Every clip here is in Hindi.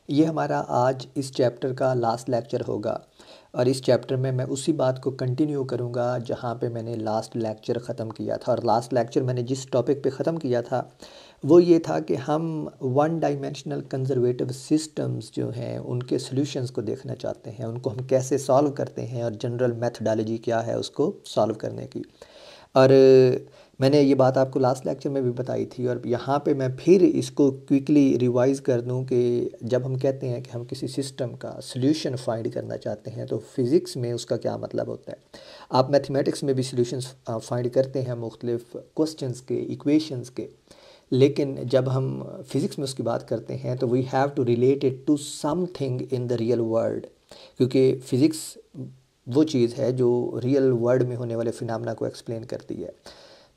ये हमारा आज इस चैप्टर का लास्ट लेक्चर होगा और इस चैप्टर में मैं उसी बात को कंटिन्यू करूँगा जहाँ पे मैंने लास्ट लेक्चर ख़त्म किया था। और लास्ट लेक्चर मैंने जिस टॉपिक पे ख़त्म किया था वो ये था कि हम वन डायमेंशनल कंजर्वेटिव सिस्टम्स जो हैं उनके सॉल्यूशंस को देखना चाहते हैं, उनको हम कैसे सॉल्व करते हैं और जनरल मेथडोलॉजी क्या है उसको सॉल्व करने की। और मैंने ये बात आपको लास्ट लेक्चर में भी बताई थी और यहाँ पे मैं फिर इसको क्विकली रिवाइज़ कर दूँ कि जब हम कहते हैं कि हम किसी सिस्टम का सॉल्यूशन फाइंड करना चाहते हैं तो फिज़िक्स में उसका क्या मतलब होता है। आप मैथमेटिक्स में भी सॉल्यूशंस फाइंड करते हैं मुख्तलिफ क्वेश्चंस के, इक्वेशंस के, लेकिन जब हम फिज़िक्स में उसकी बात करते हैं तो we have to relate it to something in the real world, क्योंकि फ़िज़िक्स वो चीज़ है जो रियल वर्ल्ड में होने वाले फिनोमेना को एक्सप्लेन करती है।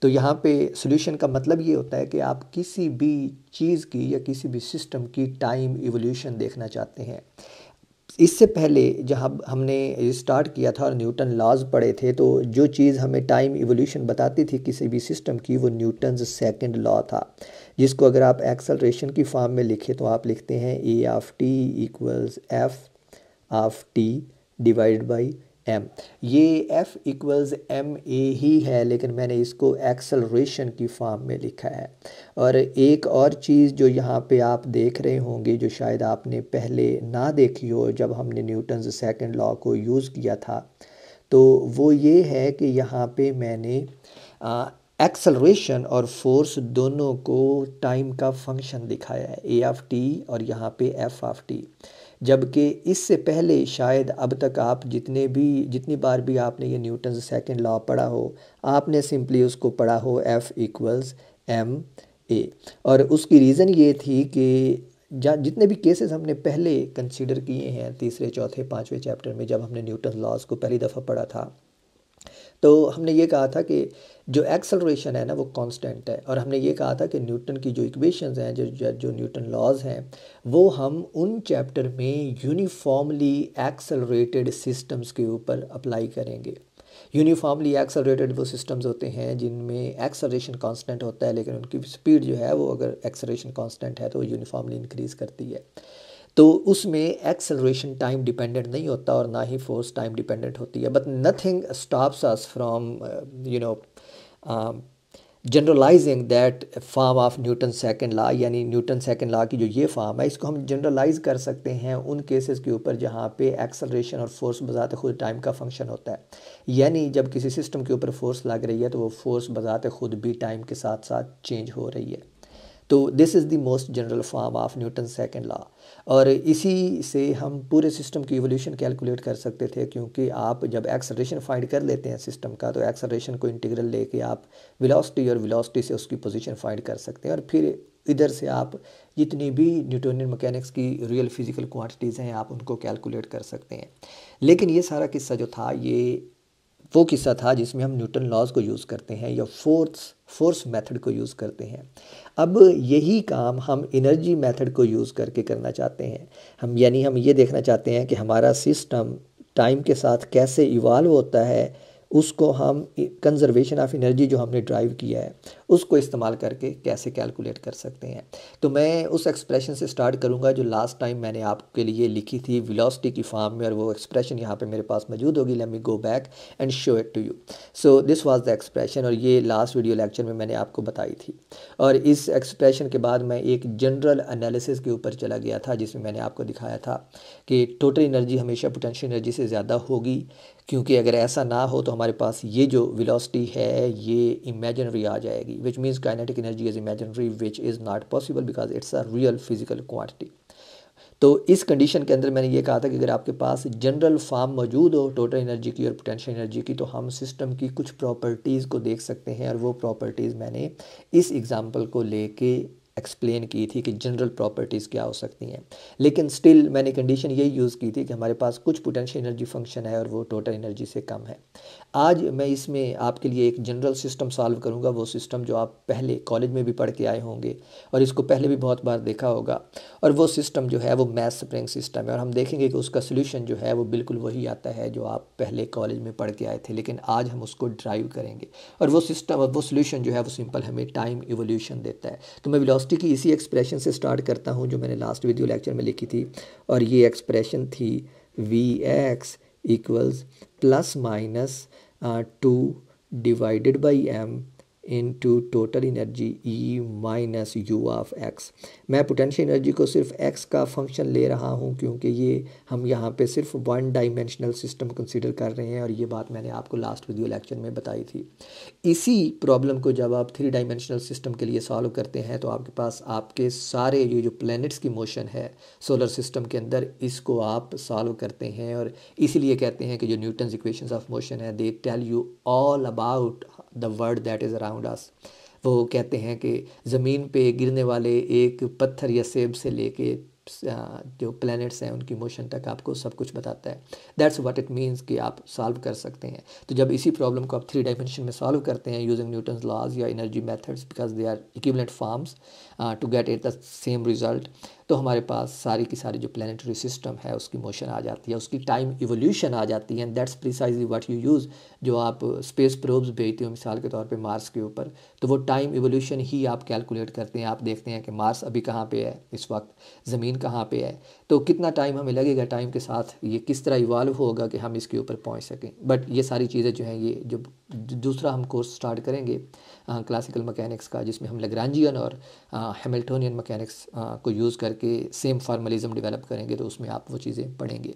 तो यहाँ पे सॉल्यूशन का मतलब ये होता है कि आप किसी भी चीज़ की या किसी भी सिस्टम की टाइम इवोल्यूशन देखना चाहते हैं। इससे पहले जहाँ हमने स्टार्ट किया था और न्यूटन लॉज पढ़े थे तो जो चीज़ हमें टाइम इवोल्यूशन बताती थी किसी भी सिस्टम की वो न्यूटन्स सेकंड लॉ था, जिसको अगर आप एक्सेलरेशन की फॉर्म में लिखें तो आप लिखते हैं a of t equals f of t divided by m. ये एफ इक्वल्स एम ए ही है लेकिन मैंने इसको एक्सेलरेशन की फॉर्म में लिखा है। और एक और चीज़ जो यहाँ पे आप देख रहे होंगे जो शायद आपने पहले ना देखी हो जब हमने न्यूटन्स सेकंड लॉ को यूज़ किया था, तो वो ये है कि यहाँ पे मैंने एक्सेलरेशन और फोर्स दोनों को टाइम का फंक्शन दिखाया है, ए ऑफ टी और यहाँ पे एफ ऑफ टी। जबकि इससे पहले शायद अब तक आप जितनी बार भी आपने ये न्यूटन सेकंड लॉ पढ़ा हो, आपने सिंपली उसको पढ़ा हो एफ इक्वल्स एम ए। और उसकी रीज़न ये थी कि जितने भी केसेस हमने पहले कंसीडर किए हैं तीसरे चौथे पाँचवें चैप्टर में जब हमने न्यूटन लॉज को पहली दफ़ा पढ़ा था, तो हमने ये कहा था कि जो एक्सेलरेशन है ना वो कांस्टेंट है। और हमने ये कहा था कि न्यूटन की जो इक्वेशंस हैं जो न्यूटन लॉज हैं वो हम उन चैप्टर में यूनिफॉर्मली एक्सेलरेटेड सिस्टम्स के ऊपर अप्लाई करेंगे। यूनिफॉर्मली एक्सेलरेटेड वो सिस्टम्स होते हैं जिनमें एक्सेलरेशन कांस्टेंट होता है लेकिन उनकी स्पीड जो है वो अगर एक्सेलरेशन कांस्टेंट है तो वो यूनिफॉर्मली इंक्रीज़ करती है। तो उसमें एक्सेलरेशन टाइम डिपेंडेंट नहीं होता और ना ही फोर्स टाइम डिपेंडेंट होती है। But nothing stops us from you know generalising that form of Newton second law, यानी न्यूटन सेकंड लॉ की जो ये फॉर्म है इसको हम जनरलाइज कर सकते हैं उन केसेस के ऊपर जहाँ पे एक्सेलरेशन और फोर्स बजाते खुद टाइम का फंक्शन होता है। यानी जब किसी सिस्टम के ऊपर फोर्स लग रही है तो वो फोर्स बजाते खुद भी टाइम के साथ साथ चेंज हो रही है। तो this is the most general form of Newton second law. और इसी से हम पूरे सिस्टम की इवोल्यूशन कैलकुलेट कर सकते थे, क्योंकि आप जब एक्सेलरेशन फाइंड कर लेते हैं सिस्टम का तो एक्सेलरेशन को इंटीग्रल लेके आप वेलोसिटी और वेलोसिटी से उसकी पोजीशन फाइंड कर सकते हैं और फिर इधर से आप जितनी भी न्यूटोनियन मैकेनिक्स की रियल फिजिकल क्वांटिटीज़ हैं आप उनको कैलकुलेट कर सकते हैं। लेकिन ये सारा किस्सा जो था ये वो किस्सा था जिसमें हम न्यूटन लॉज को यूज़ करते हैं या फोर्स मेथड को यूज़ करते हैं। अब यही काम हम एनर्जी मेथड को यूज़ करके करना चाहते हैं। हम ये देखना चाहते हैं कि हमारा सिस्टम टाइम के साथ कैसे इवाल्व होता है, उसको हम कंजर्वेशन ऑफ एनर्जी जो हमने ड्राइव किया है उसको इस्तेमाल करके कैसे कैलकुलेट कर सकते हैं। तो मैं उस एक्सप्रेशन से स्टार्ट करूंगा जो लास्ट टाइम मैंने आपके लिए लिखी थी वेलोसिटी की फॉर्म में, और वो एक्सप्रेशन यहाँ पे मेरे पास मौजूद होगी। Let me go back and show it to you. So this was the expression और ये लास्ट वीडियो लेक्चर में मैंने आपको बताई थी। और इस एक्सप्रेशन के बाद मैं एक जनरल एनालिसिस के ऊपर चला गया था जिसमें मैंने आपको दिखाया था कि टोटल एनर्जी हमेशा पोटेंशियल एनर्जी से ज़्यादा होगी, क्योंकि अगर ऐसा ना हो तो हमारे पास ये जो वेलोसिटी है ये इमेजिनरी आ जाएगी, which means kinetic energy is imaginary which is not possible because it's a real physical quantity. तो इस कंडीशन के अंदर मैंने ये कहा था कि अगर आपके पास जनरल फॉर्म मौजूद हो टोटल एनर्जी की और पोटेंशियल एनर्जी की तो हम सिस्टम की कुछ प्रॉपर्टीज़ को देख सकते हैं, और वो प्रॉपर्टीज़ मैंने इस एग्जांपल को लेके एक्सप्लेन की थी कि जनरल प्रॉपर्टीज़ क्या हो सकती हैं। लेकिन स्टिल मैंने कंडीशन यही यूज़ की थी कि हमारे पास कुछ पोटेंशियल एनर्जी फंक्शन है और वो टोटल एनर्जी से कम है। आज मैं इसमें आपके लिए एक जनरल सिस्टम सॉल्व करूंगा, वो सिस्टम जो आप पहले कॉलेज में भी पढ़ के आए होंगे और इसको पहले भी बहुत बार देखा होगा। और वो सिस्टम जो है वो मैथ स्प्रिंग सिस्टम है, और हम देखेंगे कि उसका सोल्यूशन जो है वो बिल्कुल वही आता है जो आप पहले कॉलेज में पढ़ के आए थे, लेकिन आज हम उसको ड्राइव करेंगे। और वो सिस्टम, वो सोल्यूशन जो है वो सिंपल हमें टाइम इवोल्यूशन देता है। तो मैं वेलोसिटी की इसी एक्सप्रेशन से स्टार्ट करता हूँ जो मैंने लास्ट वीडियो लेक्चर में लिखी थी, और ये एक्सप्रेशन थी Vx equals plus minus 2 divided by m into total energy E minus you of x। मैं पोटेंशियल एनर्जी को सिर्फ x का फंक्शन ले रहा हूँ क्योंकि ये हम यहाँ पे सिर्फ वन डायमेंशनल सिस्टम कंसीडर कर रहे हैं, और ये बात मैंने आपको लास्ट वीडियो लेक्चर में बताई थी। इसी प्रॉब्लम को जब आप 3 डायमेंशनल सिस्टम के लिए सॉल्व करते हैं तो आपके पास आपके सारे ये जो प्लैनेट्स की मोशन है सोलर सिस्टम के अंदर, इसको आप सॉल्व करते हैं। और इसीलिए कहते हैं कि जो न्यूटन्स इक्वेशंस ऑफ मोशन है they tell you all about the world that is around us. वो कहते हैं कि ज़मीन पे गिरने वाले एक पत्थर या सेब से लेके जो प्लैनेट्स हैं उनकी मोशन तक आपको सब कुछ बताता है। दैट्स व्हाट इट मीन्स कि आप सॉल्व कर सकते हैं। तो जब इसी प्रॉब्लम को आप 3 डायमेंशन में सॉल्व करते हैं यूजिंग न्यूटन्स लॉज या energy methods, because they are equivalent forms to get it the same result, तो हमारे पास सारी की सारी जो प्लानिटरी सिस्टम है उसकी मोशन आ जाती है, उसकी टाइम इवोल्यूशन आ जाती है। And that's precisely what you use. जो आप स्पेस प्रोब्स भेजते हो मिसाल के तौर पे मार्स के ऊपर, तो वो टाइम इवोल्यूशन ही आप कैलकुलेट करते हैं। आप देखते हैं कि मार्स अभी कहाँ पे है इस वक्त, ज़मीन कहाँ पे है, तो कितना टाइम हमें लगेगा, टाइम के साथ ये किस तरह इवॉल्व होगा कि हम इसके ऊपर पहुँच सकें। बट ये सारी चीज़ें जो हैं, ये जो दूसरा हम कोर्स स्टार्ट करेंगे क्लासिकल मैकेनिक्स का, जिसमें हम लैग्रांजियन और हैमिल्टोनियन मैकेनिक्स को यूज़ करके सेम फार्मलिज्म डेवलप करेंगे, तो उसमें आप वो चीज़ें पढ़ेंगे।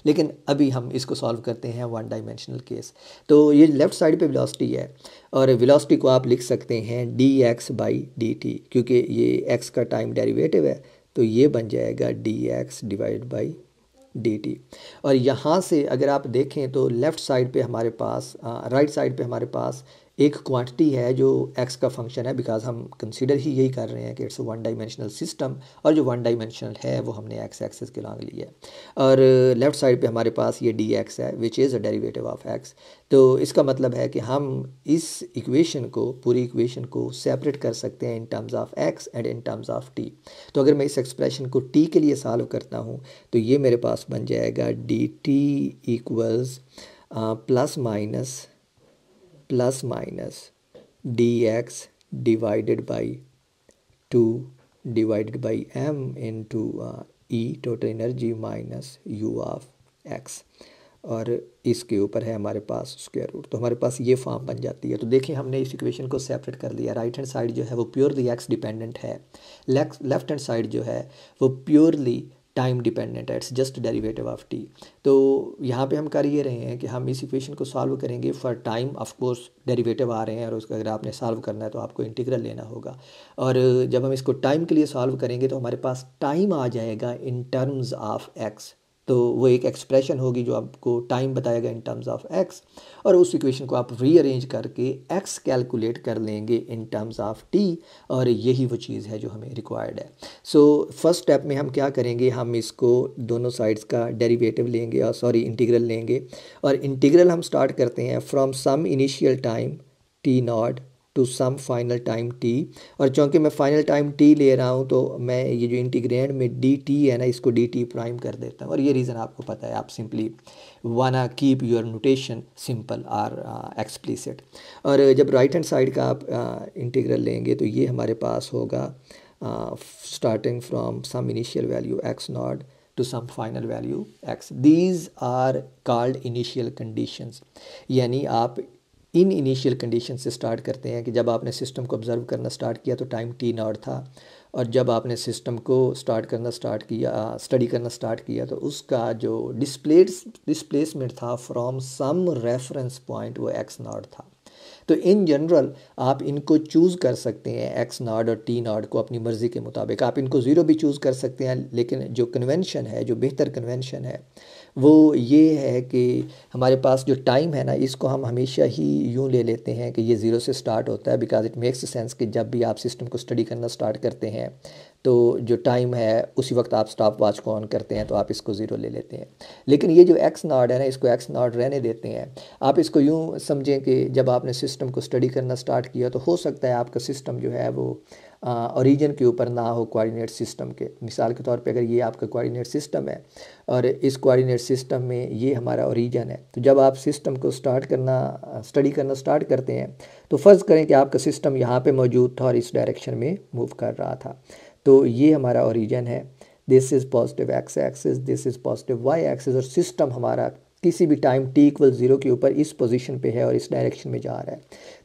लेकिन अभी हम इसको सॉल्व करते हैं वन डायमेंशनल केस। तो ये लेफ़्ट साइड पे वेलोसिटी है, और वेलोसिटी को आप लिख सकते हैं dx/dt, क्योंकि ये x का टाइम डेरिवेटिव है, तो ये बन जाएगा dx डिवाइड बाई dt। और यहाँ से अगर आप देखें तो लेफ़्ट साइड पे हमारे पास, राइट साइड पे हमारे पास एक क्वांटिटी है जो x का फंक्शन है, बिकॉज हम कंसीडर ही यही कर रहे हैं कि इट्स वन डायमेंशनल सिस्टम, और जो वन डायमेंशनल है वो हमने x एक्सिस के लॉन्ग ली है। और लेफ़्ट साइड पे हमारे पास ये dx है which is a derivative of x। तो इसका मतलब है कि हम इस इक्वेशन को, पूरी इक्वेशन को सेपरेट कर सकते हैं in terms of x and in terms of t। तो अगर मैं इस एक्सप्रेशन को t के लिए सॉल्व करता हूँ तो ये मेरे पास बन जाएगा dt equals plus minus dx divided by 2 divided by m into E total energy minus u of x, और इसके ऊपर है हमारे पास स्क्वायर रूट। तो हमारे पास ये फॉर्म बन जाती है। तो देखिए हमने इस इक्वेशन को सेपरेट कर लिया। राइट हैंड साइड जो है वो प्योरली x डिपेंडेंट है, लेफ्ट हैंड साइड जो है वो प्योरली टाइम डिपेंडेंट है, it's just derivative of t। तो यहाँ पे हम कर ये रहे हैं कि हम इस इक्वेशन को सॉल्व करेंगे for time. Of course derivative आ रहे हैं, और उसका अगर आपने सॉल्व करना है तो आपको इंटीग्रल लेना होगा। और जब हम इसको टाइम के लिए सॉल्व करेंगे तो हमारे पास टाइम आ जाएगा इन टर्म्स ऑफ x। तो वो एक एक्सप्रेशन होगी जो आपको टाइम बताएगा इन टर्म्स ऑफ x, और उस इक्वेशन को आप रीअरेंज करके x कैलकुलेट कर लेंगे इन टर्म्स ऑफ t, और यही वो चीज़ है जो हमें रिक्वायर्ड है। सो फर्स्ट स्टेप में हम क्या करेंगे, हम इसको दोनों साइड्स का डेरिवेटिव लेंगे, और सॉरी इंटीग्रल लेंगे। और इंटीग्रल हम स्टार्ट करते हैं from some initial time t0 to some final time t। और चूँकि मैं फाइनल टाइम t ले रहा हूँ तो मैं ये जो इंटीग्रेंड में dt है ना, इसको dt प्राइम कर देता हूँ। और ये रीज़न आपको पता है, आप सिंपली वाना कीप योर नोटेशन सिंपल और एक्सप्लिसिट। और जब राइट हैंड साइड का आप इंटीग्रल लेंगे तो ये हमारे पास होगा starting from some initial value x0 to some final value x. These are called initial conditions। यानी आप इन इनिशियल कंडीशन से स्टार्ट करते हैं कि जब आपने सिस्टम को ऑब्जर्व करना स्टार्ट किया तो टाइम t0 था, और जब आपने सिस्टम को स्टडी करना स्टार्ट किया तो उसका जो डिस्प्लेसमेंट था फ्रॉम सम रेफरेंस पॉइंट वो x0 था। तो इन जनरल आप इनको चूज़ कर सकते हैं x0 और t0 को अपनी मर्ज़ी के मुताबिक। आप इनको ज़ीरो भी चूज़ कर सकते हैं, लेकिन जो कन्वेंशन है, जो बेहतर कन्वेंशन है वो ये है कि हमारे पास जो टाइम है ना, इसको हम हमेशा ही यूँ ले लेते हैं कि ये ज़ीरो से स्टार्ट होता है, बिकॉज इट मेक्स सेंस कि जब भी आप सिस्टम को स्टडी करना स्टार्ट करते हैं तो जो टाइम है उसी वक्त आप स्टॉप वॉच को ऑन करते हैं, तो आप इसको ज़ीरो ले लेते हैं। लेकिन ये जो एक्स नॉट है ना, इसको एक्स नॉट रहने देते हैं। आप इसको यूँ समझें कि जब आपने सिस्टम को स्टडी करना स्टार्ट किया तो हो सकता है आपका सिस्टम जो है वो ओरिजिन के ऊपर ना हो कोऑर्डिनेट सिस्टम के। मिसाल के तौर पे अगर ये आपका कोऑर्डिनेट सिस्टम है और इस कोऑर्डिनेट सिस्टम में ये हमारा ओरिजिन है, तो जब आप सिस्टम को स्टडी करना स्टार्ट करते हैं तो फ़र्ज़ करें कि आपका सिस्टम यहाँ पे मौजूद था और इस डायरेक्शन में मूव कर रहा था, तो ये हमारा ओरिजिन है। This is positive x axis, this is positive y axis, और सिस्टम हमारा किसी भी टाइम t = 0 के ऊपर इस पोजीशन पे है और इस डायरेक्शन में जा रहा है।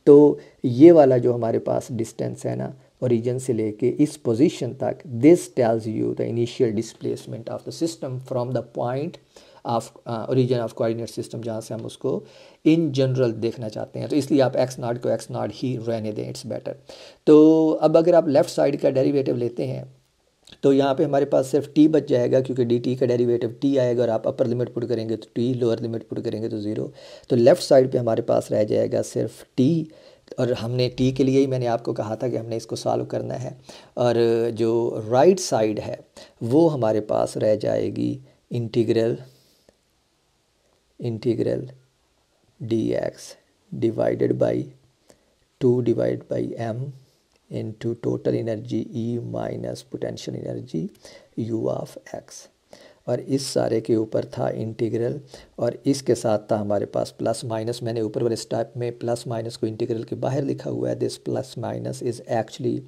तो ये वाला जो हमारे पास डिस्टेंस है ना, ओरिजिन से लेके इस पोजीशन तक, this tells you the initial displacement of the system from the point of origin of coordinate system, जहाँ से हम उसको इन जनरल देखना चाहते हैं। तो इसलिए आप एक्स नॉट को एक्स नॉट ही रहने दें, इट्स बेटर। तो अब अगर आप लेफ़्ट साइड का डेरिवेटिव लेते हैं तो यहाँ पे हमारे पास सिर्फ t बच जाएगा, क्योंकि dt का डेरिवेटिव t आएगा और आप अपर लिमिट पुट करेंगे तो t, लोअर लिमिट पुट करेंगे तो 0। तो लेफ़्ट साइड पे हमारे पास रह जाएगा सिर्फ t, और हमने t के लिए ही मैंने आपको कहा था कि हमने इसको सॉल्व करना है। और जो राइट साइड है वो हमारे पास रह जाएगी integral dx divided by 2/m into total energy E minus potential energy U of x, और इस सारे के ऊपर था इंटीग्रल, और इसके साथ था हमारे पास प्लस माइनस। मैंने ऊपर वाले स्टेप में प्लस माइनस को इंटीग्रल के बाहर लिखा हुआ है। This plus minus is actually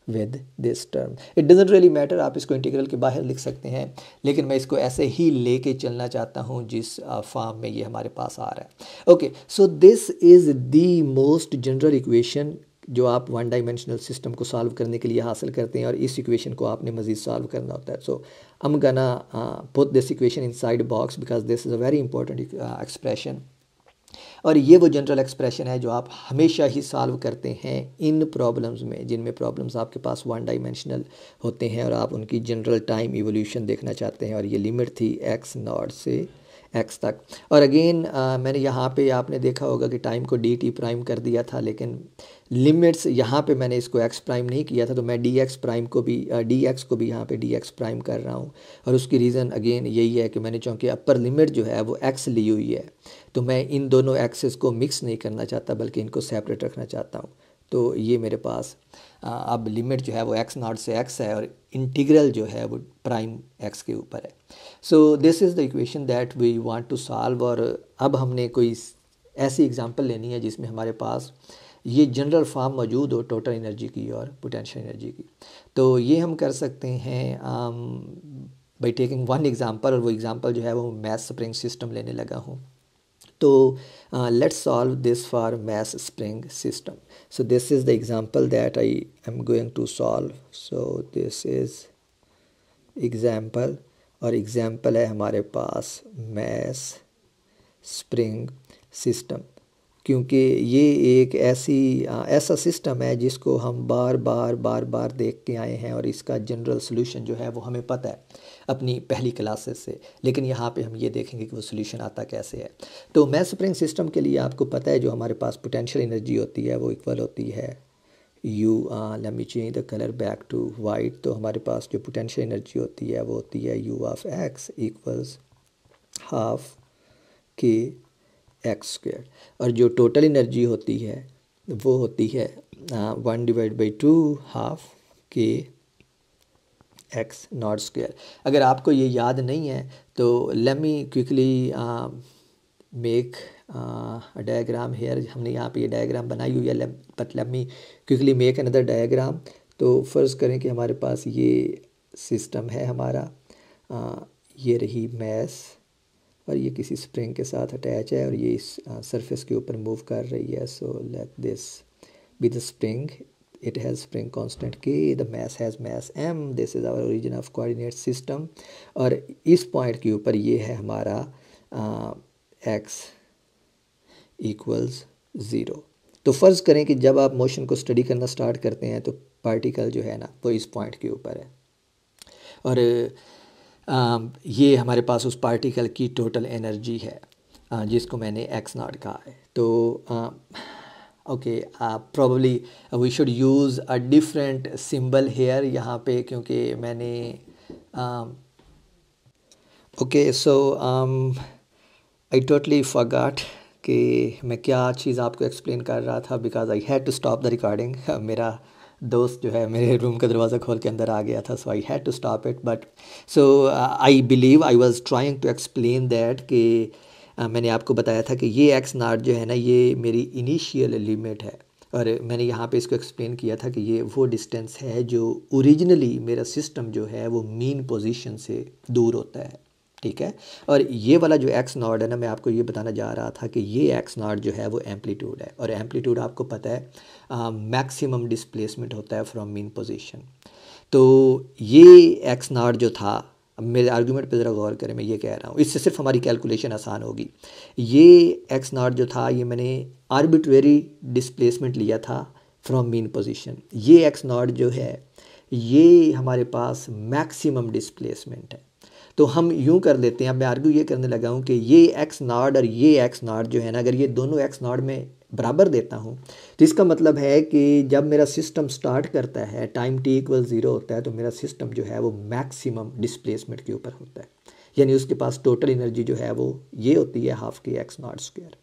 with this term. It doesn't really matter, आप इसको इंटीग्रल के बाहर लिख सकते हैं, लेकिन मैं इसको ऐसे ही लेके चलना चाहता हूँ जिस फॉर्म में ये हमारे पास आ रहा है। Okay, so this is the most general equation जो आप वन डायमेंशनल सिस्टम को सॉल्व करने के लिए हासिल करते हैं, और इस इक्वेशन को आपने मज़ीद सॉल्व करना होता है। So I am gonna put this equation inside box because this is a very important expression, और ये वो जनरल एक्सप्रेशन है जो आप हमेशा ही सॉल्व करते हैं इन प्रॉब्लम्स में, जिनमें प्रॉब्लम्स आपके पास वन डायमेंशनल होते हैं और आप उनकी जनरल टाइम इवोल्यूशन देखना चाहते हैं। और ये लिमिट थी एक्स नॉट से एक्स तक। और अगेन मैंने यहाँ पे आपने देखा होगा कि टाइम को डी टी प्राइम कर दिया था, लेकिन लिमिट्स यहाँ पे मैंने इसको एक्स प्राइम नहीं किया था, तो मैं डी एक्स को भी यहाँ पे डी एक्स प्राइम कर रहा हूँ। और उसकी रीज़न अगेन यही है कि मैंने चूँकि अपर लिमिट जो है वो एक्स ली हुई है, तो मैं इन दोनों एक्सेस को मिक्स नहीं करना चाहता, बल्कि इनको सेपरेट रखना चाहता हूँ। तो ये मेरे पास अब लिमिट जो है वो एक्स नॉट से एक्स है, और इंटीग्रल जो है वो प्राइम एक्स के ऊपर है। So this is the equation that we want to solve. और अब हमने कोई ऐसी एग्जांपल लेनी है जिसमें हमारे पास ये जनरल फॉर्म मौजूद हो टोटल एनर्जी की और पोटेंशियल एनर्जी की। तो ये हम कर सकते हैं बाई टेकिंग वन एग्जांपल, और वो एग्जांपल जो है वो मैस स्प्रिंग सिस्टम लेने लगा हूँ। तो let's solve this for mass spring system. So this is the example that I am going to solve. So this is example, और example है हमारे पास mass spring system, क्योंकि ये एक ऐसा सिस्टम है जिसको हम बार बार देख के आए हैं, और इसका जनरल सोल्यूशन जो है वो हमें पता है अपनी पहली क्लासेस से। लेकिन यहाँ पे हम ये देखेंगे कि वो सोल्यूशन आता कैसे है। तो मैस स्प्रिंग सिस्टम के लिए आपको पता है जो हमारे पास पोटेंशियल एनर्जी होती है वो इक्वल होती है U, let me change the colour back to white. तो हमारे पास जो पोटेंशियल एनर्जी होती है वो होती है U of x equals half के एक्स स्क्वेयर, और जो टोटल एनर्जी होती है वो होती है 1/2 हाफ के एक्स नॉट स्क्वेयर। अगर आपको ये याद नहीं है तो let me quickly make a diagram hair. हमने यहाँ पे ये डायग्राम बनाई हुई है, but let me quickly make another diagram. तो फ़र्ज़ करें कि हमारे पास ये सिस्टम है हमारा, ये रही मैस, और ये किसी स्प्रिंग के साथ अटैच है, और ये इस सरफेस के ऊपर मूव कर रही है। So let this be the spring, it has spring constant k, the mass has mass m, this is our origin of coordinate system, और इस पॉइंट के ऊपर ये है हमारा x इक्वल्स 0। तो फ़र्ज़ करें कि जब आप मोशन को स्टडी करना स्टार्ट करते हैं तो पार्टिकल जो है ना वो इस पॉइंट के ऊपर है, और ये हमारे पास उस पार्टिकल की टोटल एनर्जी है जिसको मैंने एक्स नॉट कहा है। तो okay, probably we should use a different symbol here यहाँ पे, क्योंकि मैंने okay so I totally forgot कि मैं क्या चीज़ आपको एक्सप्लेन कर रहा था, because I had to stop the recording. मेरा दोस्त जो है मेरे रूम का दरवाज़ा खोल के अंदर आ गया था, so I had to stop it. But so I believe I was trying to explain that कि मैंने आपको बताया था कि ये एक्स नॉट जो है ना, ये मेरी इनिशियल लिमिट है, और मैंने यहाँ पे इसको एक्सप्लेन किया था कि ये वो डिस्टेंस है जो ओरिजिनली मेरा सिस्टम जो है वो मीन पोजीशन से दूर होता है, ठीक है। और ये वाला जो एक्स नॉट है ना, मैं आपको ये बताना जा रहा था कि ये एक्स नॉट जो है वो एम्पलीट्यूड है, और एम्पलीट्यूड आपको पता है मैक्सिमम डिस्प्लेसमेंट होता है फ्रॉम मीन पोजीशन। तो ये एक्स नॉट जो था, अब मेरे आर्गूमेंट पे ज़रा गौर करें, मैं ये कह रहा हूँ, इससे सिर्फ हमारी कैलकुलेशन आसान होगी। ये एक्स नॉट जो था, ये मैंने आर्बिट्रेरी डिस्प्लेसमेंट लिया था फ्रॉम मीन पोजीशन। ये एक्स नॉट जो है ये हमारे पास मैक्सिमम डिस्प्लेसमेंट है। तो हम यूं कर लेते हैं, अब मैं आर्ग्यू ये करने लगा हूं कि ये एक्स नॉट और ये एक्स नॉट जो है ना, अगर ये दोनों एक्स नॉट में बराबर देता हूं, तो इसका मतलब है कि जब मेरा सिस्टम स्टार्ट करता है, टाइम t इक्वल 0 होता है, तो मेरा सिस्टम जो है वो मैक्सिमम डिस्प्लेसमेंट के ऊपर होता है, यानी उसके पास टोटल एनर्जी जो है वो ये होती है हाफ के एक्स नॉट स्क्वायर,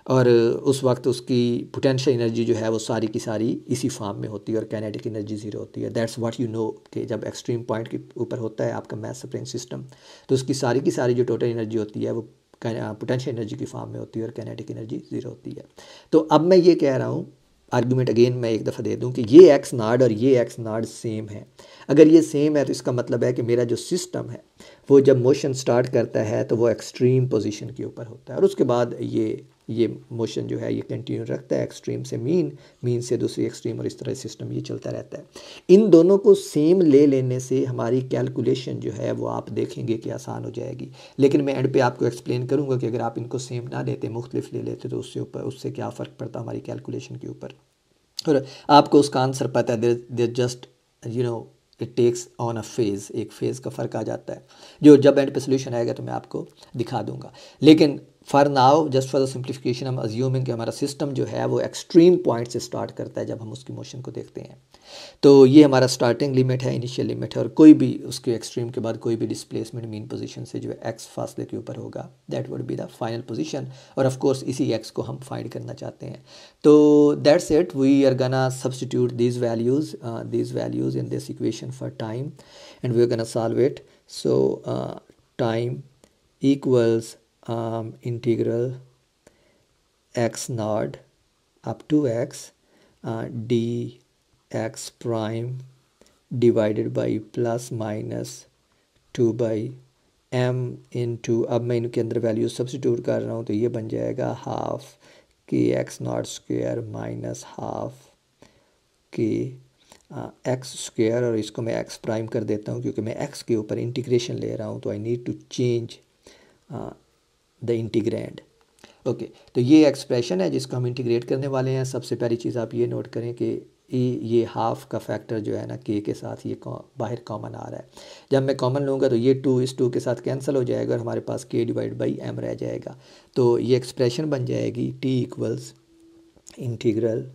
और उस वक्त उसकी पोटेंशियल एनर्जी जो है वो सारी की सारी इसी फॉर्म में होती है, और काइनेटिक एनर्जी ज़ीरो होती है। दैट्स व्हाट यू नो कि जब एक्सट्रीम पॉइंट के ऊपर होता है आपका मैथ स्प्रिंग सिस्टम, तो उसकी सारी की सारी जो टोटल एनर्जी होती है वो पोटेंशियल एनर्जी की फॉर्म में होती है, और काइनेटिक एनर्जी ज़ीरो होती है। तो अब मैं ये कह रहा हूँ, आर्गूमेंट अगेन मैं एक दफ़ा दे दूँ कि ये एक्स नॉट और ये एक्स नॉट सेम है। अगर ये सेम है तो इसका मतलब है कि मेरा जो सिस्टम है वो जब मोशन स्टार्ट करता है तो वो एक्सट्रीम पोजीशन के ऊपर होता है, और उसके बाद ये मोशन जो है ये कंटिन्यू रखता है एक्सट्रीम से मीन, मीन से दूसरी एक्सट्रीम, और इस तरह सिस्टम ये चलता रहता है। इन दोनों को सेम ले लेने से हमारी कैलकुलेशन जो है वो आप देखेंगे कि आसान हो जाएगी। लेकिन मैं एंड पे आपको एक्सप्लेन करूँगा कि अगर आप इनको सेम ना लेते, मुख्तलिफ ले लेते, तो उससे क्या फ़र्क पड़ता हमारी कैलकुलेशन के ऊपर, और आपको उसका आंसर पता है। There just it takes on a phase, एक फ़ेज़ का फ़र्क आ जाता है, जो जब एंड पे सोल्यूशन आएगा तो मैं आपको दिखा दूंगा। लेकिन for now, just for the simplification, हम अज्यूमिंग कि हमारा सिस्टम जो है वो एक्सट्रीम पॉइंट से स्टार्ट करता है जब हम उसकी मोशन को देखते हैं। तो ये हमारा स्टार्टिंग लिमिट है, इनिशियल लिमिट है, और कोई भी उसके एक्सट्रीम के बाद कोई भी डिस्प्लेसमेंट मीन पोजीशन से जो है एक्स फासले के ऊपर होगा, that would be the final position, और ऑफ कोर्स इसी एक्स को हम फाइंड करना चाहते हैं। तो that's it, we are gonna substitute these values in this equation for time, and we're gonna solve it. So time equals integral x naught up to x dx prime divided by plus minus 2 by m into, अब मैं इनके अंदर वैल्यू सब्सटीट्यूट कर रहा हूँ, तो ये बन जाएगा हाफ के x not square minus half के एक्स स्क्वायर, और इसको मैं एक्स प्राइम कर देता हूँ क्योंकि मैं एक्स के ऊपर इंटीग्रेशन ले रहा हूँ, तो I need to change the integrand. Okay, तो ये एक्सप्रेशन है जिसको हम इंटीग्रेट करने वाले हैं। सबसे पहली चीज़ आप ये नोट करें कि ये हाफ का फैक्टर जो है ना के साथ ये बाहर कॉमन आ रहा है। जब मैं कॉमन लूँगा तो ये 2 इस 2 के साथ कैंसिल हो जाएगा, और हमारे पास के डिवाइड बाई एम रह जाएगा। तो ये एक्सप्रेशन बन जाएगी t equals integral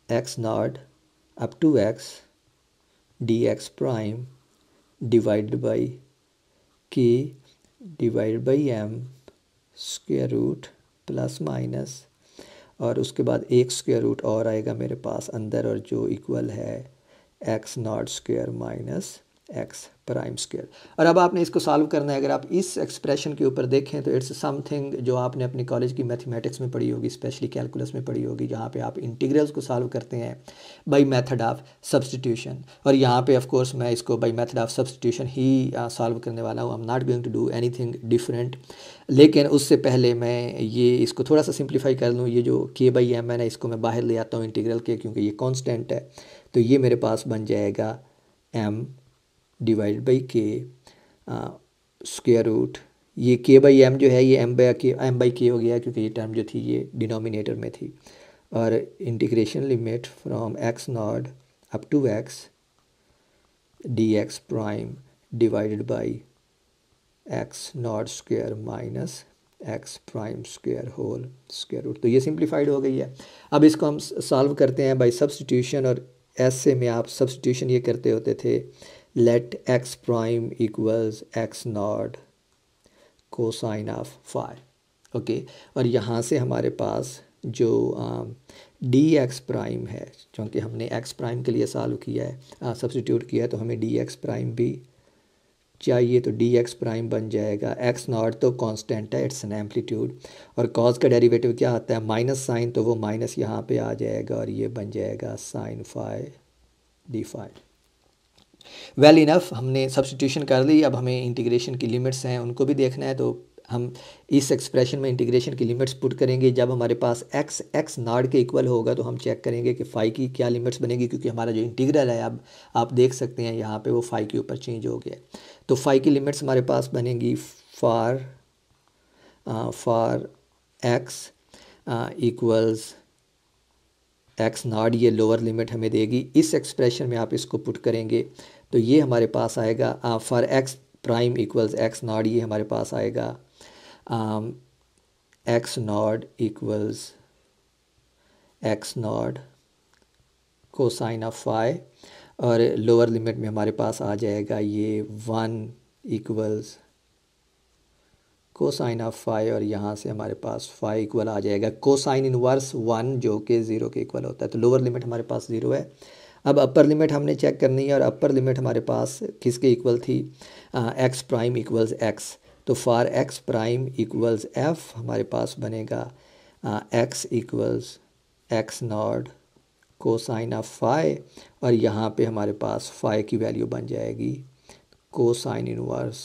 x not up to x d x prime divided by k divided by m square root plus minus, और उसके बाद एक स्क्वायर रूट और आएगा मेरे पास अंदर, और जो इक्वल है x not square minus x prime square. और अब आपने इसको सॉल्व करना है। अगर आप इस एक्सप्रेशन के ऊपर देखें तो इट्स समथिंग जो आपने अपनी कॉलेज की मैथमेटिक्स में पढ़ी होगी, स्पेशली कैलकुलस में पढ़ी होगी, जहाँ पे आप इंटीग्रल्स को सॉल्व करते हैं बाय मेथड ऑफ सब्सटीट्यूशन। और यहाँ पे ऑफ कोर्स मैं इसको बाय मेथड ऑफ सब्सटीट्यूशन ही सॉल्व करने वाला हूँ। I am not going to do anything different. लेकिन उससे पहले मैं ये इसको थोड़ा सा सिंप्लीफाई कर लूँ। ये जो के बाई एम है ना, इसको मैं बाहर ले आता हूँ इंटीग्रल के, क्योंकि ये कॉन्स्टेंट है। तो ये मेरे पास बन जाएगा M divide by k square root, ये के बाई एम जो है ये एम बाई के हो गया, क्योंकि ये टर्म जो थी ये डिनोमिनेटर में थी। और integration limit from x not up to x d x prime divided by x not square minus x prime square whole square root. तो ये सिंप्लीफाइड हो गई है। अब इसको हम सॉल्व करते हैं बाय सब्स्टिट्यूशन, और ऐसे में आप सब्स्टिट्यूशन ये करते होते थे, let x prime equals x not cosine of phi. Okay, और यहाँ से हमारे पास जो डी एक्स प्राइम है, क्योंकि हमने एक्स प्राइम के लिए सॉल्व किया है, सब्स्टिट्यूट किया है, तो हमें डी एक्स प्राइम भी चाहिए। तो डी एक्स प्राइम बन जाएगा, एक्स नॉट तो कांस्टेंट है, इट्स एन एम्पलीट्यूड, और कॉस का डेरिवेटिव क्या आता है, माइनस साइन, तो वो माइनस यहाँ पे आ जाएगा और ये बन जाएगा sine phi d phi. Well enough, हमने सब्स्टिट्यूशन कर ली। अब हमें इंटीग्रेशन की लिमिट्स हैं उनको भी देखना है, तो हम इस एक्सप्रेशन में इंटीग्रेशन की लिमिट्स पुट करेंगे। जब हमारे पास एक्स नॉट के इक्वल होगा तो हम चेक करेंगे कि फाई की क्या लिमिट्स बनेगी, क्योंकि हमारा जो इंटीग्रल है, अब आप देख सकते हैं यहाँ पे वो फाई के ऊपर चेंज हो गया। तो फाई की लिमिट्स हमारे पास बनेगी for x equals x not, ये लोअर लिमिट हमें देगी। इस एक्सप्रेशन में आप इसको पुट करेंगे तो ये हमारे पास आएगा for x prime equals x not, ये हमारे पास आएगा x not equals x not cosine of phi, और लोअर लिमिट में हमारे पास आ जाएगा ये 1 इक्वल्स कोसाइन ऑफ फाई, और यहाँ से हमारे पास फाई इक्वल आ जाएगा कोसाइन इनवर्स 1 जो कि 0 के इक्वल होता है। तो लोअर लिमिट हमारे पास 0 है। अब अपर लिमिट हमने चेक करनी है, और अपर लिमिट हमारे पास किसके इक्वल थी, एक्स प्राइम इक्वल्स एक्स। तो for x prime equals f हमारे पास बनेगा x equals x not cosine of phi, और यहाँ पे हमारे पास फाई की वैल्यू बन जाएगी cosine inverse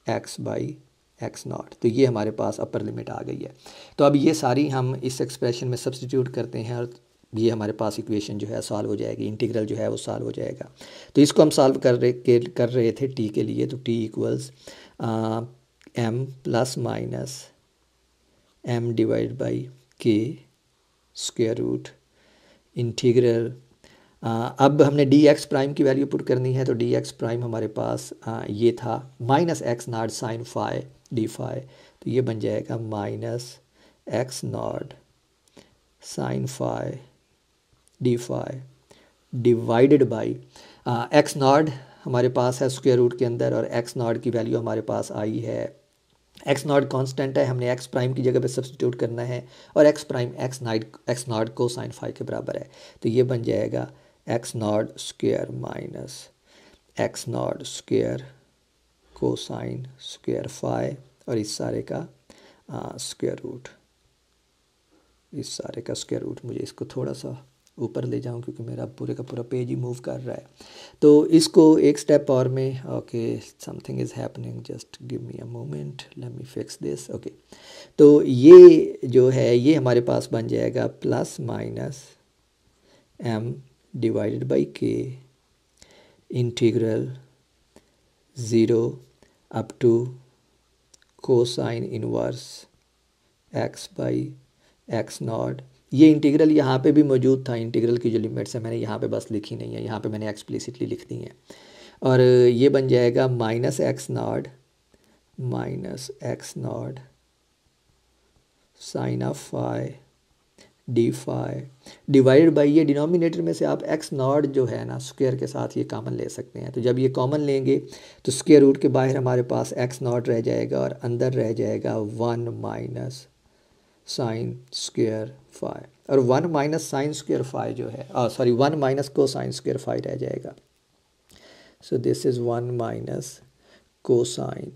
x by x not. तो ये हमारे पास अपर लिमिट आ गई है। तो अब ये सारी हम इस एक्सप्रेशन में सब्स्टिट्यूट करते हैं, और ये हमारे पास इक्वेशन जो है सॉल्व हो जाएगी, इंटीग्रल जो है वो सॉल्व हो जाएगा। तो इसको हम सॉल्व कर रहे थे टी के लिए। तो t equals m plus minus m divide by k square root integral. अब हमने डी एक्स प्राइम की वैल्यू पुट करनी है। तो डी एक्स प्राइम हमारे पास ये था minus x not sine phi d phi, तो ये बन जाएगा minus x not sine phi d phi divided by x not हमारे पास है स्क्वायर रूट के अंदर, और एक्स नॉट की वैल्यू हमारे पास आई है, एक्स नॉट कांस्टेंट है, हमने एक्स प्राइम की जगह पे सब्स्टिट्यूट करना है, और एक्स प्राइम एक्स नॉट को साइन फाई के बराबर है। तो ये बन जाएगा x not square minus x not square cosine square phi, और इस सारे का स्क्वायर रूट, इस सारे का स्क्वायर रूट। मुझे इसको थोड़ा सा ऊपर ले जाऊं क्योंकि मेरा पूरे का पूरा पेज ही मूव कर रहा है। तो इसको एक स्टेप और में, okay something is happening, just give me a moment, let me fix this. Okay, तो ये जो है ये हमारे पास बन जाएगा plus minus m divided by k integral 0 up to cosine inverse x by x not. ये इंटीग्रल यहाँ पे भी मौजूद था, इंटीग्रल की जो लिमिट्स है मैंने यहाँ पे बस लिखी नहीं है, यहाँ पे मैंने एक्सप्लिसिटली लिख दी है। और ये बन जाएगा minus x not sine of phi d phi divided by, ये डिनोमिनेटर में से आप एक्स नॉट जो है ना स्क्वायर के साथ ये कॉमन ले सकते हैं। तो जब ये कॉमन लेंगे तो स्क्वायर रूट के बाहर हमारे पास एक्स नॉट रह जाएगा, और अंदर रह जाएगा 1 माइनस साइन स्क्वायर फाई, और 1 माइनस साइन स्क्वायर फाई जो है, sorry 1 minus cosine square phi रह जाएगा। So this is 1 minus cosine,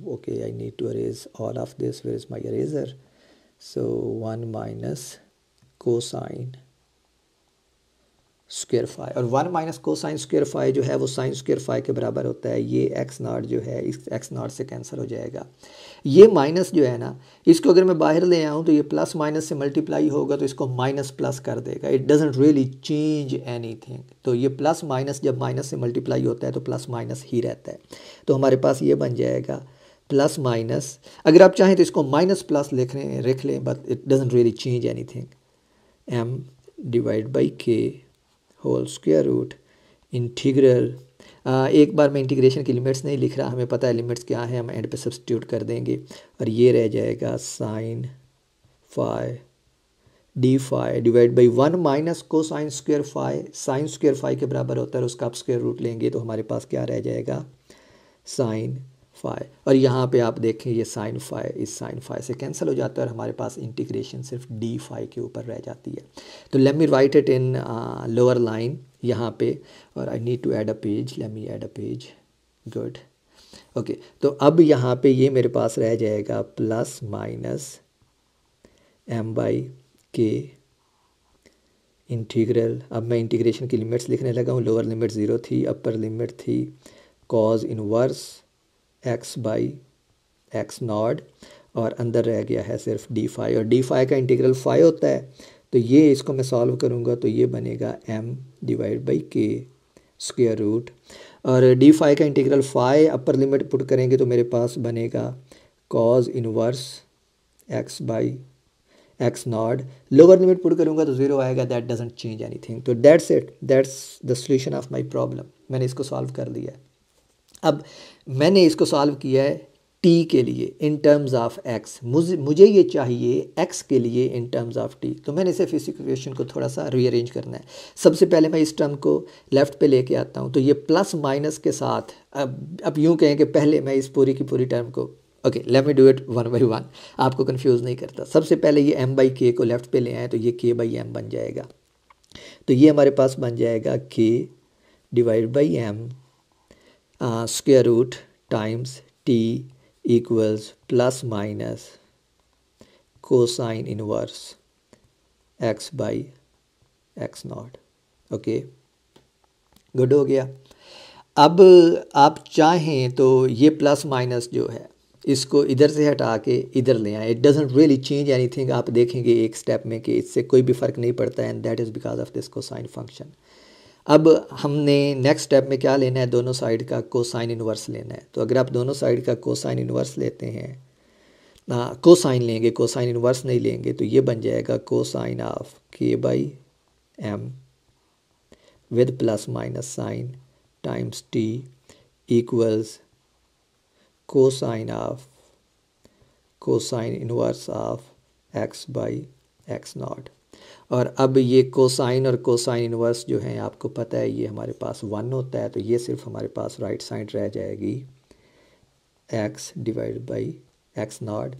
okay I need to erase all of this, where is my eraser. So 1 minus cosine square phi, और 1 माइनस कोसाइन स्क्वायर फाई जो है वो साइन स्क्वायर फाई के बराबर होता है। ये एक्स नॉट जो है इस एक्स नॉट से कैंसिल हो जाएगा। ये माइनस जो है ना, इसको अगर मैं बाहर ले आऊँ तो ये प्लस माइनस से मल्टीप्लाई होगा तो इसको माइनस प्लस कर देगा, it doesn't really change anything. तो ये प्लस माइनस जब माइनस से मल्टीप्लाई होता है तो प्लस माइनस ही रहता है। तो हमारे पास ये बन जाएगा प्लस माइनस, अगर आप चाहें तो इसको माइनस प्लस लिख लें, but it doesn't really change anything, m divide by k whole square root integral एक बार मैं इंटीग्रेशन की लिमिट्स नहीं लिख रहा, हमें पता है लिमिट्स क्या है, हम एंड पे सब्स्टिट्यूट कर देंगे और ये रह जाएगा sine phi d phi divide by 1 minus cosine square phi, sine square phi के बराबर होता है, उसका आप स्क्वेयर रूट लेंगे तो हमारे पास क्या रह जाएगा साइन फाई। और यहाँ पे आप देखें ये साइन फाई इस साइन फाई से कैंसिल हो जाता है और हमारे पास इंटीग्रेशन सिर्फ डी फाई के ऊपर रह जाती है। तो let me write it in lower line यहाँ पे, और I need to add a page, let me add a page, good okay. तो अब यहाँ पे ये मेरे पास रह जाएगा plus minus m by k integral. अब मैं इंटीग्रेशन की लिमिट्स लिखने लगा हूँ, लोअर लिमिट 0 थी, अपर लिमिट थी cause inverse x by x not, और अंदर रह गया है सिर्फ डी फाई, और डी फाई का इंटीग्रल फाई होता है, तो ये इसको मैं सॉल्व करूँगा तो ये बनेगा m divide by k square root, और डी फाई का integral phi upper limit put करेंगे तो मेरे पास बनेगा cos inverse x by x not, lower limit put करूँगा तो 0 आएगा, दैट डजंट चेंज एनीथिंग। तो that's it, that's the solution of my problem, मैंने इसको सॉल्व कर लिया है। अब मैंने इसको सॉल्व किया है टी के लिए इन टर्म्स ऑफ एक्स, मुझे ये चाहिए एक्स के लिए इन टर्म्स ऑफ टी, तो मैंने सिर्फ इस इक्वेशन को थोड़ा सा रीअरेंज करना है। सबसे पहले मैं इस टर्म को लेफ़्ट पे लेके आता हूँ, तो ये प्लस माइनस के साथ, अब यूँ कहें कि पहले मैं इस पूरी की पूरी टर्म को, okay let me do it one by one, आपको कंफ्यूज नहीं करता। सबसे पहले ये एम बाई के को लेफ़्ट पे ले आए तो ये के बाई एम बन जाएगा, तो ये हमारे पास बन जाएगा k divide by m square root times t equals plus minus cosine inverse x by x not. Okay good हो गया। अब आप चाहें तो ये प्लस माइनस जो है इसको इधर से हटा के इधर ले आए, it doesn't really change anything, आप देखेंगे एक स्टेप में कि इससे कोई भी फ़र्क नहीं पड़ता है, and that is because of this cosine function. अब हमने नेक्स्ट स्टेप में क्या लेना है, दोनों साइड का कोसाइन इनवर्स लेना है। तो अगर आप दोनों साइड का कोसाइन इनवर्स लेते हैं, कोसाइन लेंगे, कोसाइन इनवर्स नहीं लेंगे, तो ये बन जाएगा cosine of k by m with plus minus sine times t equals cosine of cosine inverse of x by x not. और अब ये कोसाइन और कोसाइन इनवर्स जो हैं आपको पता है ये हमारे पास 1 होता है, तो ये सिर्फ हमारे पास राइट साइड रह जाएगी x divide by x not,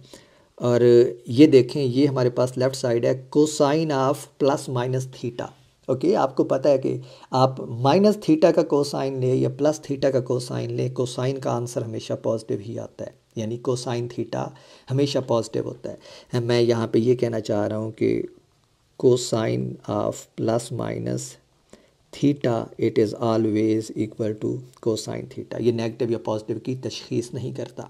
और ये देखें ये हमारे पास लेफ़्ट साइड है cosine of plus minus theta. Okay आपको पता है कि आप माइनस थीटा का कोसाइन ले या प्लस थीटा का कोसाइन ले, कोसाइन का आंसर हमेशा पॉजिटिव ही आता है, यानी कोसाइन थीटा हमेशा पॉजिटिव होता है। मैं यहाँ पे ये कहना चाह रहा हूँ कि cosine of plus minus theta it is always equal to cosine theta, ये नेगेटिव या पॉजिटिव की तशखीस नहीं करता।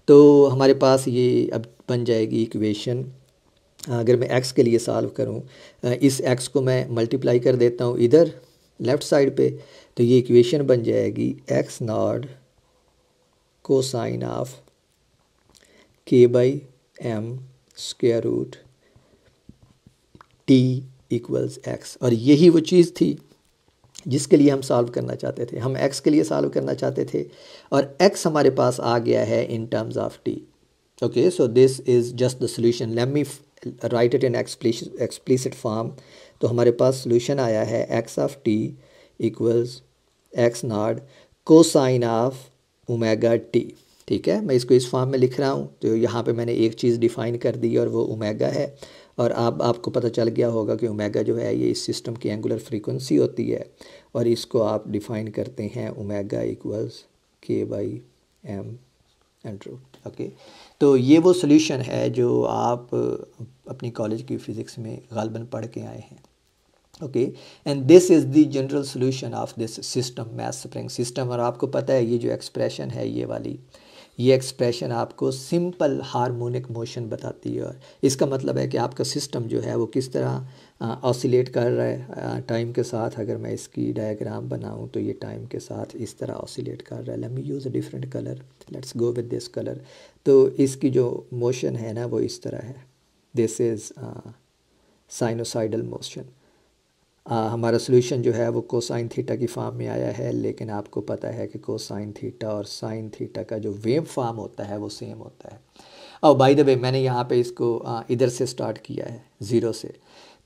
तो हमारे पास ये अब बन जाएगी इक्वेशन, अगर मैं x के लिए सॉल्व करूं, इस x को मैं मल्टीप्लाई कर देता हूं इधर लेफ़्ट साइड पे, तो ये इक्वेशन बन जाएगी x not cosine of k by m square root t equals x। और यही वो चीज़ थी जिसके लिए हम सॉल्व करना चाहते थे, हम x के लिए सॉल्व करना चाहते थे और x हमारे पास आ गया है in terms of t। Okay so this is just the solution, late me write it in explicit form. तो हमारे पास सोल्यूशन आया है x of t equals x not cosine of omega t। ठीक है, मैं इसको इस फॉर्म में लिख रहा हूँ, तो यहाँ पे मैंने एक चीज़ डिफ़ाइन कर दी और वो ओमेगा है, और आपको पता चल गया होगा कि ओमेगा जो है ये इस सिस्टम की एंगुलर फ्रीक्वेंसी होती है, और इसको आप डिफ़ाइन करते हैं omega equals k by m and root. Okay तो ये वो सोल्यूशन है जो आप अपनी कॉलेज की फ़िज़िक्स में गालबन पढ़ के आए हैं। Okay and this is the general solution of this system, math spring system. और आपको पता है ये जो एक्सप्रेशन है ये वाली, ये एक्सप्रेशन आपको सिंपल हार्मोनिक मोशन बताती है, और इसका मतलब है कि आपका सिस्टम जो है वो किस तरह ऑसिलेट कर रहा है टाइम के साथ। अगर मैं इसकी डायग्राम बनाऊं तो ये टाइम के साथ इस तरह ऑसिलेट कर रहा है। Let me use a different colour, let's go with this colour. तो इसकी जो मोशन है ना वो इस तरह है, दिस इज़ साइनोसाइडल मोशन। हमारा सोल्यूशन जो है वो कोसाइन थीटा की फॉर्म में आया है, लेकिन आपको पता है कि कोसाइन थीटा और साइन थीटा का जो वेव फॉर्म होता है वो सेम होता है। और बाय द वे मैंने यहाँ पे इसको इधर से स्टार्ट किया है 0 से,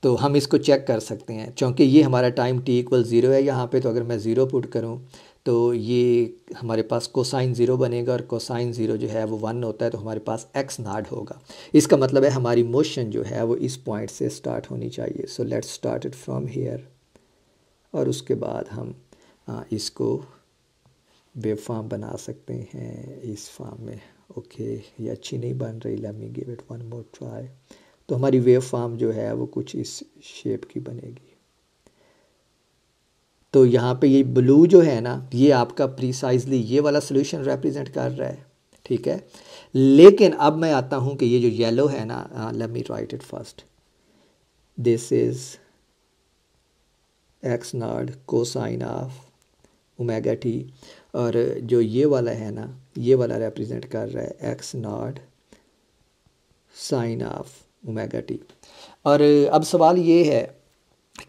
तो हम इसको चेक कर सकते हैं क्योंकि ये हमारा टाइम t इक्वल 0 है यहाँ पे। तो अगर मैं 0 पुट करूँ तो ये हमारे पास कोसाइन 0 बनेगा, और कोसाइन 0 जो है वो 1 होता है, तो हमारे पास x नॉट होगा। इसका मतलब है हमारी मोशन जो है वो इस पॉइंट से स्टार्ट होनी चाहिए। So let's start it from here, और उसके बाद हम इसको वेव फॉर्म बना सकते हैं इस फॉर्म में। ओके, ये अच्छी नहीं बन रही, let me give it one more try. तो हमारी वेव फॉर्म जो है वो कुछ इस शेप की बनेगी। तो यहाँ पे ये ब्लू जो है ना, ये आपका प्रिसाइजली ये वाला सोल्यूशन रिप्रेजेंट कर रहा है, ठीक है। लेकिन अब मैं आता हूँ कि ये जो येलो है ना, late me write it first, this is x not cosine of omega t, और जो ये वाला है ना, ये वाला रिप्रेजेंट कर रहा है x not sine of omega t. और अब सवाल ये है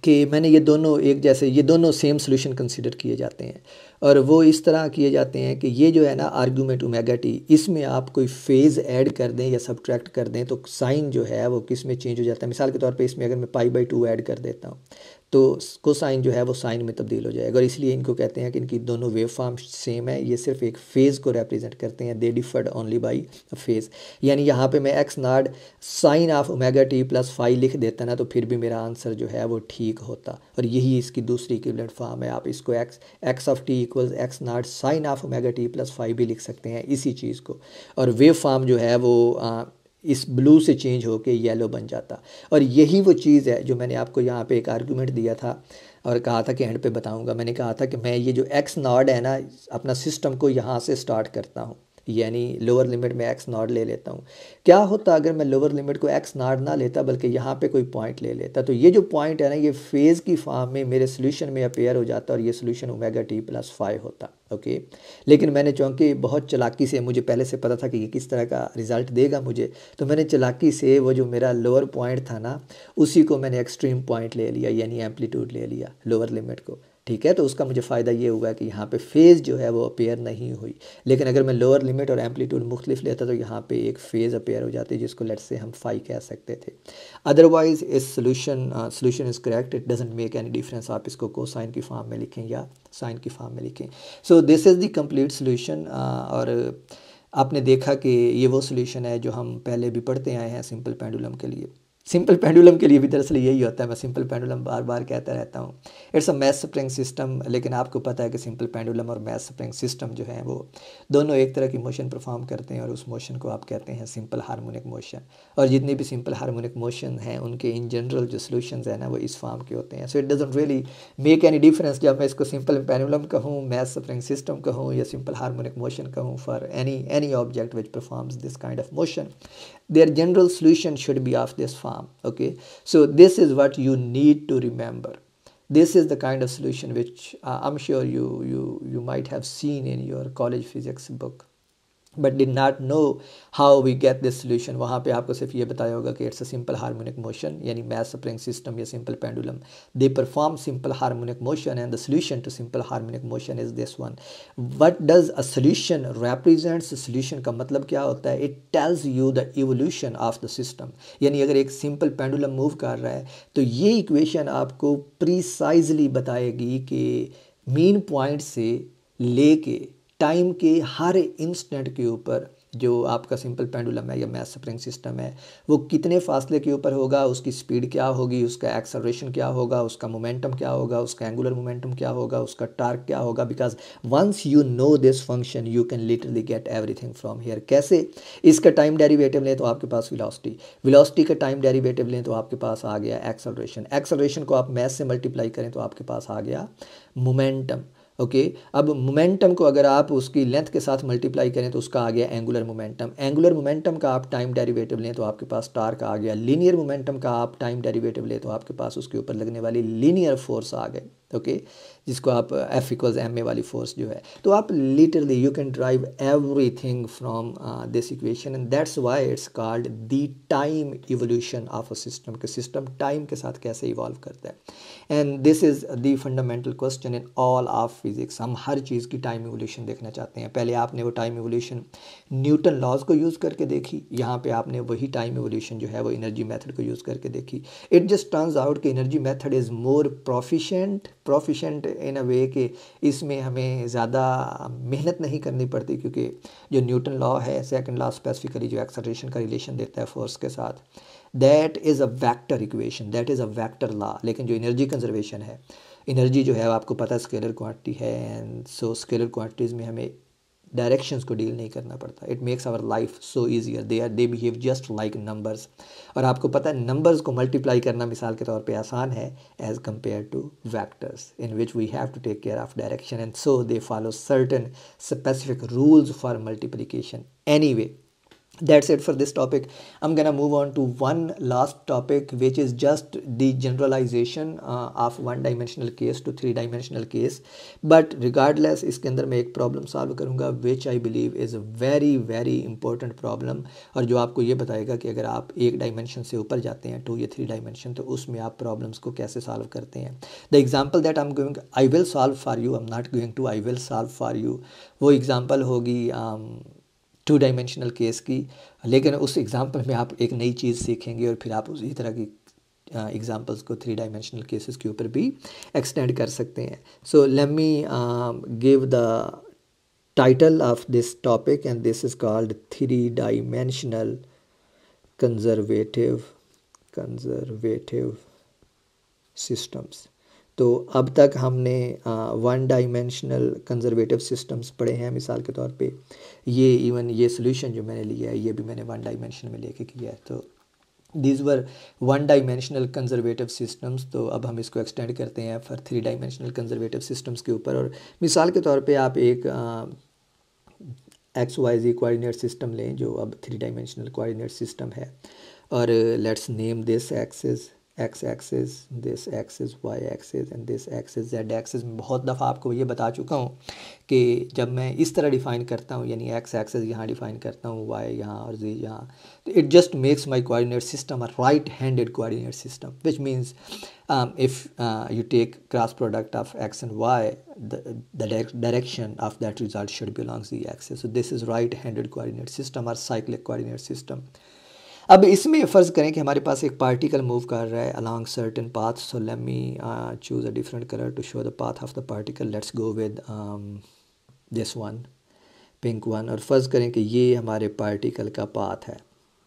कि मैंने ये दोनों एक जैसे, ये दोनों सेम सोल्यूशन कंसीडर किए जाते हैं, और वो इस तरह किए जाते हैं कि ये जो है ना आर्गूमेंट ओमेगा टी, इसमें आप कोई फेज़ ऐड कर दें या सब्ट्रैक्ट कर दें तो साइन जो है वो किस में चेंज हो जाता है। मिसाल के तौर पे इसमें अगर मैं π/2 ऐड कर देता हूँ तो कोसाइन जो है वो साइन में तब्दील हो जाएगा, और इसलिए इनको कहते हैं कि इनकी दोनों वेव फॉर्म सेम है, ये सिर्फ एक फेज़ को रिप्रेजेंट करते हैं, they differed only by a phase. यानी यहाँ पे मैं x not sine of omega t plus phi लिख देता ना, तो फिर भी मेरा आंसर जो है वो ठीक होता, और यही इसकी दूसरी इक्विवेलेंट फॉर्म है। आप इसको x of t equals x not sine of omega t plus phi भी लिख सकते हैं इसी चीज़ को, और वेव फॉर्म जो है वो इस ब्लू से चेंज होके येलो बन जाता। और यही वो चीज़ है जो मैंने आपको यहाँ पे एक आर्गूमेंट दिया था और कहा था कि एंड पे बताऊँगा। मैंने कहा था कि मैं ये जो एक्स नॉट है ना, अपना सिस्टम को यहाँ से स्टार्ट करता हूँ, यानी लोअर लिमिट में एक्स नॉट ले लेता हूँ। क्या होता अगर मैं लोअर लिमिट को एक्स नॉट ना लेता बल्कि यहाँ पे कोई पॉइंट ले लेता, तो ये जो पॉइंट है ना, ये फेज़ की फॉर्म में मेरे सोल्यूशन में अपेयर हो जाता, और ये सोल्यूशन ओमेगा टी प्लस 5 होता। ओके, लेकिन मैंने चूँकि बहुत चालाकी से, मुझे पहले से पता था कि ये किस तरह का रिज़ल्ट देगा मुझे, तो मैंने चालाकी से वो जो मेरा लोअर पॉइंट था ना, उसी को मैंने एक्सट्रीम पॉइंट ले लिया, यानी एम्पलीट्यूड ले लिया लोअर लिमिट को, ठीक है। तो उसका मुझे फ़ायदा ये हुआ कि यहाँ पे फेज़ जो है वो अपेयर नहीं हुई। लेकिन अगर मैं लोअर लिमिट और एम्पलीट्यूड मुख्तलिफ लेता तो यहाँ पे एक फ़ेज़ अपेयर हो जाती, जिसको लेट्स से हम फाई कह सकते थे। अदरवाइज़ इस solution is correct, it doesn't make any difference आप इसको कोसाइन की फॉर्म में लिखें या साइन की फॉर्म में लिखें। सो this is the complete solution. और आपने देखा कि ये वो सोल्यूशन है जो हम पहले भी पढ़ते आए हैं सिंपल पेंडुलम के लिए। सिंपल पेंडुलम के लिए भी दरअसल यही होता है, मैं सिंपल पेंडुलम बार बार कहता रहता हूँ, it's a mass spring system. लेकिन आपको पता है कि सिंपल पेंडुलम और मैस स्प्रिंग सिस्टम जो है वो दोनों एक तरह की मोशन परफॉर्म करते हैं, और उस मोशन को आप कहते हैं सिंपल हार्मोनिक मोशन। और जितनी भी सिंपल हार्मोनिक मोशन हैं उनके इन जनरल जो सोल्यूशंस हैं ना वो इस फॉर्म के होते हैं। So it doesn't really make any difference जब मैं इसको सिंपल पेंडुलम कहूँ, मैस स्प्रिंग सिस्टम कहूँ या सिंपल हार्मोनिक मोशन कहूँ, for any object which performs this kind of motion, their general solution should be of this form. Okay, so this is what you need to remember. This is the kind of solution which I'm sure you might have seen in your college physics book, but did not know how we get this solution. वहाँ पे आपको सिर्फ ये बताया होगा कि it's a simple harmonic motion, यानी मैस स्प्रिंग सिस्टम या simple pendulum, they perform simple harmonic motion and the solution to simple harmonic motion is this one. What does a solution represents? Solution का मतलब क्या होता है? It tells you the evolution of the system. यानी अगर एक सिंपल पेंडुलम मूव कर रहा है तो ये इक्वेशन आपको प्रिसाइजली बताएगी कि मीन पॉइंट से लेके टाइम के हर इंस्टेंट के ऊपर जो आपका सिंपल पेंडुलम है या मैस स्प्रिंग सिस्टम है वो कितने फासले के ऊपर होगा, उसकी स्पीड क्या होगी, उसका एक्सेलरेशन क्या होगा, उसका मोमेंटम क्या होगा, उसका एंगुलर मोमेंटम क्या होगा, उसका टार्क क्या होगा। Because once you know this function you can literally get everything from here. कैसे? इसका टाइम डेरिवेटिव लें तो आपके पास वेलोसिटी का टाइम डेरिवेटिव लें तो आपके पास आ गया एक्सेलरेशन को आप मैस से मल्टीप्लाई करें तो आपके पास आ गया मोमेंटम। ओके, अब मोमेंटम को अगर आप उसकी लेंथ के साथ मल्टीप्लाई करें तो उसका आ गया एंगुलर मोमेंटम का आप टाइम डेरिवेटिव लें तो आपके पास टार्क आ गया। लीनियर मोमेंटम का आप टाइम डेरिवेटिव लें तो आपके पास उसके ऊपर लगने वाली लीनियर फोर्स आ गई। ओके, जिसको आप F इक्वल्स एम ए वाली फोर्स जो है, तो आप literally you can drive everything from this equation, and that's why it's called the time evolution of a system, कि सिस्टम टाइम के साथ कैसे इवॉल्व करता है। And this is the fundamental question in all of physics. हम हर चीज़ की टाइम इवोल्यूशन देखना चाहते हैं। पहले आपने वो टाइम इवोल्यूशन न्यूटन लॉज को यूज़ करके देखी, यहाँ पे आपने वही टाइम इवोल्यूशन जो है वो एनर्जी मेथड को यूज़ करके देखी। इट जस्ट टर्न्स आउट कि energy method is more proficient in a way कि इसमें हमें ज़्यादा मेहनत नहीं करनी पड़ती, क्योंकि जो न्यूटन लॉ है, सेकंड लॉ स्पेसिफिकली जो एक्सेलरेशन का रिलेशन देता है फोर्स के साथ, that is a vector equation, that is a vector law. लेकिन जो एनर्जी कंजर्वेशन है, एनर्जी जो है आपको पता है स्केलर क्वांटिटी है, एंड सो स्केलर क्वांटिटीज़ में हमें डायरेक्शंस को डील नहीं करना पड़ता। It makes our life so easier, they behave just like numbers. और आपको पता है नंबर्स को मल्टीप्लाई करना मिसाल के तौर पे आसान है as compare to vectors, in which we have to take care of direction, and so they follow certain specific rules for multiplication. Anyway, that's it for this topic. I'm gonna move on to one last topic, which is just the generalization of one dimensional case to three dimensional case. But regardless, इसके अंदर मैं एक प्रॉब्लम सॉल्व करूँगा which I believe is a very very important problem, और जो आपको ये बताएगा कि अगर आप एक डायमेंशन से ऊपर जाते हैं 2 या 3 डायमेंशन, तो उसमें आप प्रॉब्लम्स को कैसे सॉल्व करते हैं। The example that I will solve for you, I am not going to, I will solve for you, वो एग्जाम्पल होगी 2 डायमेंशनल केस की। लेकिन उस एग्जांपल में आप एक नई चीज़ सीखेंगे, और फिर आप उसी तरह की एग्जांपल्स को 3 डायमेंशनल केसेस के ऊपर भी एक्सटेंड कर सकते हैं। सो let me give the title of this topic, and this is called 3 dimensional conservative systems. तो अब तक हमने 1 डायमेंशनल कंजर्वेटिव सिस्टम्स पढ़े हैं। मिसाल के तौर पे ये सोल्यूशन जो मैंने लिया है, ये भी मैंने 1 डायमेंशन में लेके किया है। तो these were 1 dimensional conservative systems. तो अब हम इसको एक्सटेंड करते हैं फॉर 3 डायमेंशनल कंजर्वेटिव सिस्टम्स के ऊपर। और मिसाल के तौर पे आप एक XYZ कोऑर्डिनेट सिस्टम लें, जो अब 3 डायमेंशनल कोऑर्डिनेट सिस्टम है, और let's name this axis x axis, this axis y axis, and this axis z axis. मैं बहुत दफ़ा आपको ये बता चुका हूँ कि जब मैं इस तरह डिफ़ाइन करता हूँ, यानी x एक्सिस यहाँ डिफ़ाइन करता हूँ, y यहाँ और z यहाँ, तो it just makes my coordinate system a right handed coordinate system, which means if you take cross product of x and y, the direction of that result should belong to the axis. So this is right handed coordinate system or cyclic coordinate system. अब इसमें फ़र्ज़ करें कि हमारे पास एक पार्टिकल मूव कर रहा है along certain path. So let me choose a different colour to show the path of the particle. Let's go with this one, pink one. और फ़र्ज़ करें कि ये हमारे पार्टिकल का पाथ है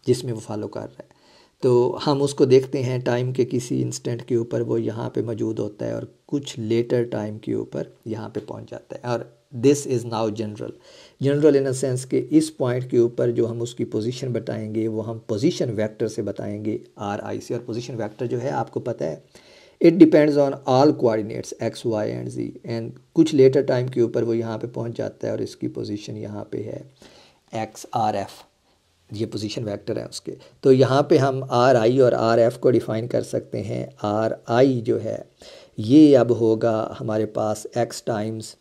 जिसमें वो फॉलो कर रहा है। तो हम उसको देखते हैं टाइम के किसी इंस्टेंट के ऊपर वो यहाँ पे मौजूद होता है, और कुछ लेटर टाइम के ऊपर यहाँ पे पहुँच जाता है। और this is now general in a sense कि इस पॉइंट के ऊपर जो हम उसकी पोजीशन बताएंगे वो हम पोजीशन वेक्टर से बताएंगे, RI से। और पोजीशन वेक्टर जो है आपको पता है, it depends on all coordinates x, y and z, and कुछ लेटर टाइम के ऊपर वो यहाँ पे पहुँच जाता है, और इसकी पोजीशन यहाँ पे है XRF, ये पोजीशन वेक्टर है उसके। तो यहाँ पे हम RI और RF को डिफ़ाइन कर सकते हैं। RI जो है ये अब होगा हमारे पास x times,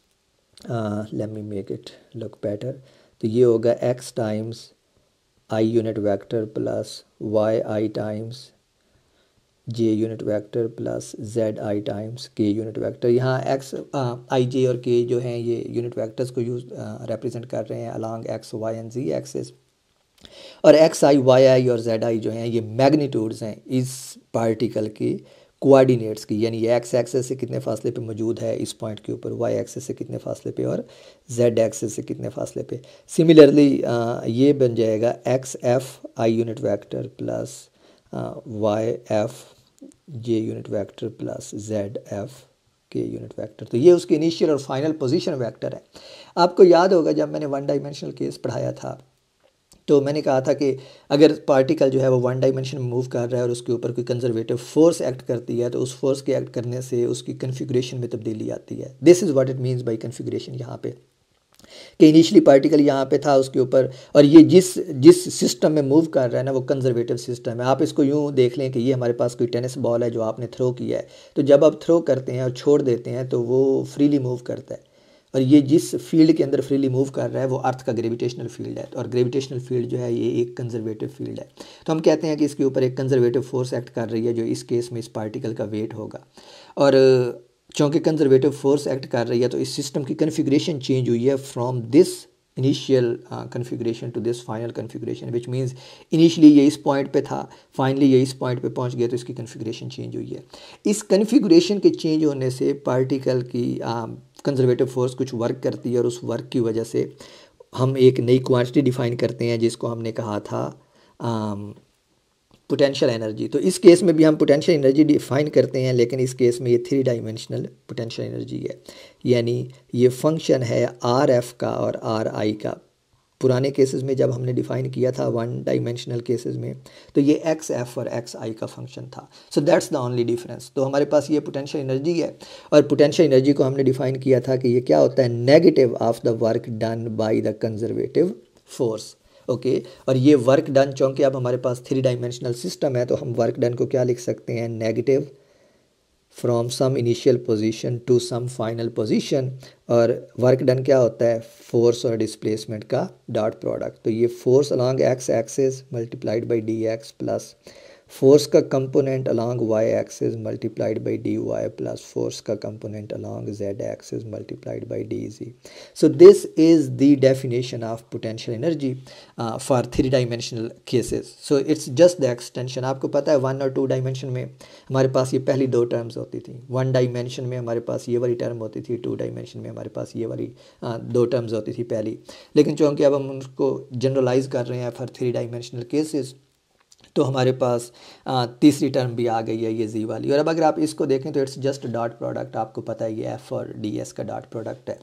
let me make it look better, तो ये होगा x times I unit vector plus YI times J unit vector plus ZI times K unit vector. यहाँ x IJ और K जो हैं ये यूनिट वेक्टर्स को रिप्रेजेंट कर रहे हैं along x, y and z axis, और XI, YI और ZI जो हैं ये मैग्नीट्यूड्स हैं इस पार्टिकल के कोऑर्डिनेट्स की, यानी ये x एक्सिस से कितने फासले पे मौजूद है इस पॉइंट के ऊपर, y एक्सिस से कितने फासले पे, और z एक्सिस से कितने फासले पे। सिमिलरली ये बन जाएगा XF I unit vector plus YF J unit vector plus ZF K unit vector. तो ये उसकी इनिशियल और फाइनल पोजीशन वेक्टर है। आपको याद होगा जब मैंने 1 डायमेंशनल केस पढ़ाया था, तो मैंने कहा था कि अगर पार्टिकल जो है वो 1 डायमेंशन में मूव कर रहा है और उसके ऊपर कोई कंजर्वेटिव फोर्स एक्ट करती है, तो उस फोर्स के एक्ट करने से उसकी कन्फिगरेशन में तब्दीली आती है। This is what it means by configuration यहाँ पे। कि इनिशियली पार्टिकल यहाँ पे था उसके ऊपर, और ये जिस जिस सिस्टम में मूव कर रहा है ना वो कंजर्वेटिव सिस्टम है। आप इसको यूँ देख लें कि ये हमारे पास कोई टेनिस बॉल है जो आपने थ्रो किया है, तो जब आप थ्रो करते हैं और छोड़ देते हैं तो वो फ्रीली मूव करता है, और ये जिस फील्ड के अंदर फ्रीली मूव कर रहा है वो अर्थ का ग्रेविटेशनल फील्ड है, और ग्रेविटेशनल फील्ड जो है ये एक कंजर्वेटिव फील्ड है। तो हम कहते हैं कि इसके ऊपर एक कंजर्वेटिव फोर्स एक्ट कर रही है जो इस केस में इस पार्टिकल का वेट होगा। और चूँकि कंजर्वेटिव फोर्स एक्ट कर रही है तो इस सिस्टम की कन्फिग्रेशन चेंज हुई है from this initial configuration to this final configuration, which means initially ये इस पॉइंट पे था, फाइनली ये इस पॉइंट पे पहुंच गया, तो इसकी कन्फिग्रेशन चेंज हुई है। इस कन्फिग्रेशन के चेंज होने से पार्टिकल की कंजर्वेटिव फोर्स कुछ वर्क करती है, और उस वर्क की वजह से हम एक नई क्वांटिटी डिफाइन करते हैं जिसको हमने कहा था पोटेंशियल एनर्जी। तो इस केस में भी हम पोटेंशियल एनर्जी डिफाइन करते हैं, लेकिन इस केस में ये 3 डायमेंशनल पोटेंशियल एनर्जी है, यानी ये फंक्शन है आर एफ का और आर आई का। पुराने केसेस में जब हमने डिफाइन किया था 1 डायमेंशनल केसेस में, तो ये एक्स एफ और एक्स आई का फंक्शन था। So that's the only difference. तो हमारे पास ये पोटेंशियल एनर्जी है, और पोटेंशियल एनर्जी को हमने डिफाइन किया था कि ये क्या होता है, negative of the work done by the conservative force. Okay, और ये वर्क डन, चूँकि अब हमारे पास 3 डायमेंशनल सिस्टम है तो हम वर्क डन को क्या लिख सकते हैं, negative from some initial position to some final position. और वर्क डन क्या होता है, फोर्स और डिस्प्लेसमेंट का डॉट प्रोडक्ट। तो ये force along x axis multiplied by d x plus force का component along y axis multiplied by d y plus force का component along z axis multiplied by d z. So this is the definition of potential energy for 3 dimensional cases. So it's just the extension. आपको पता है 1 और 2 डायमेंशन में हमारे पास ये पहली 2 टर्म्स होती थी। 1 डायमेंशन में हमारे पास ये वाली टर्म होती थी, 2 डायमेंशन में हमारे पास ये वाली 2 टर्म्स होती थी पहली। लेकिन चूँकि अब हम उसको जनरलाइज कर रहे हैं फॉर 3 डायमेंशनल केसेस, तो हमारे पास तीसरी टर्म भी आ गई है ये जी वाली। और अब अगर आप इसको देखें तो इट्स जस्ट डॉट प्रोडक्ट। आपको पता है ये एफ और डी एस का डॉट प्रोडक्ट है।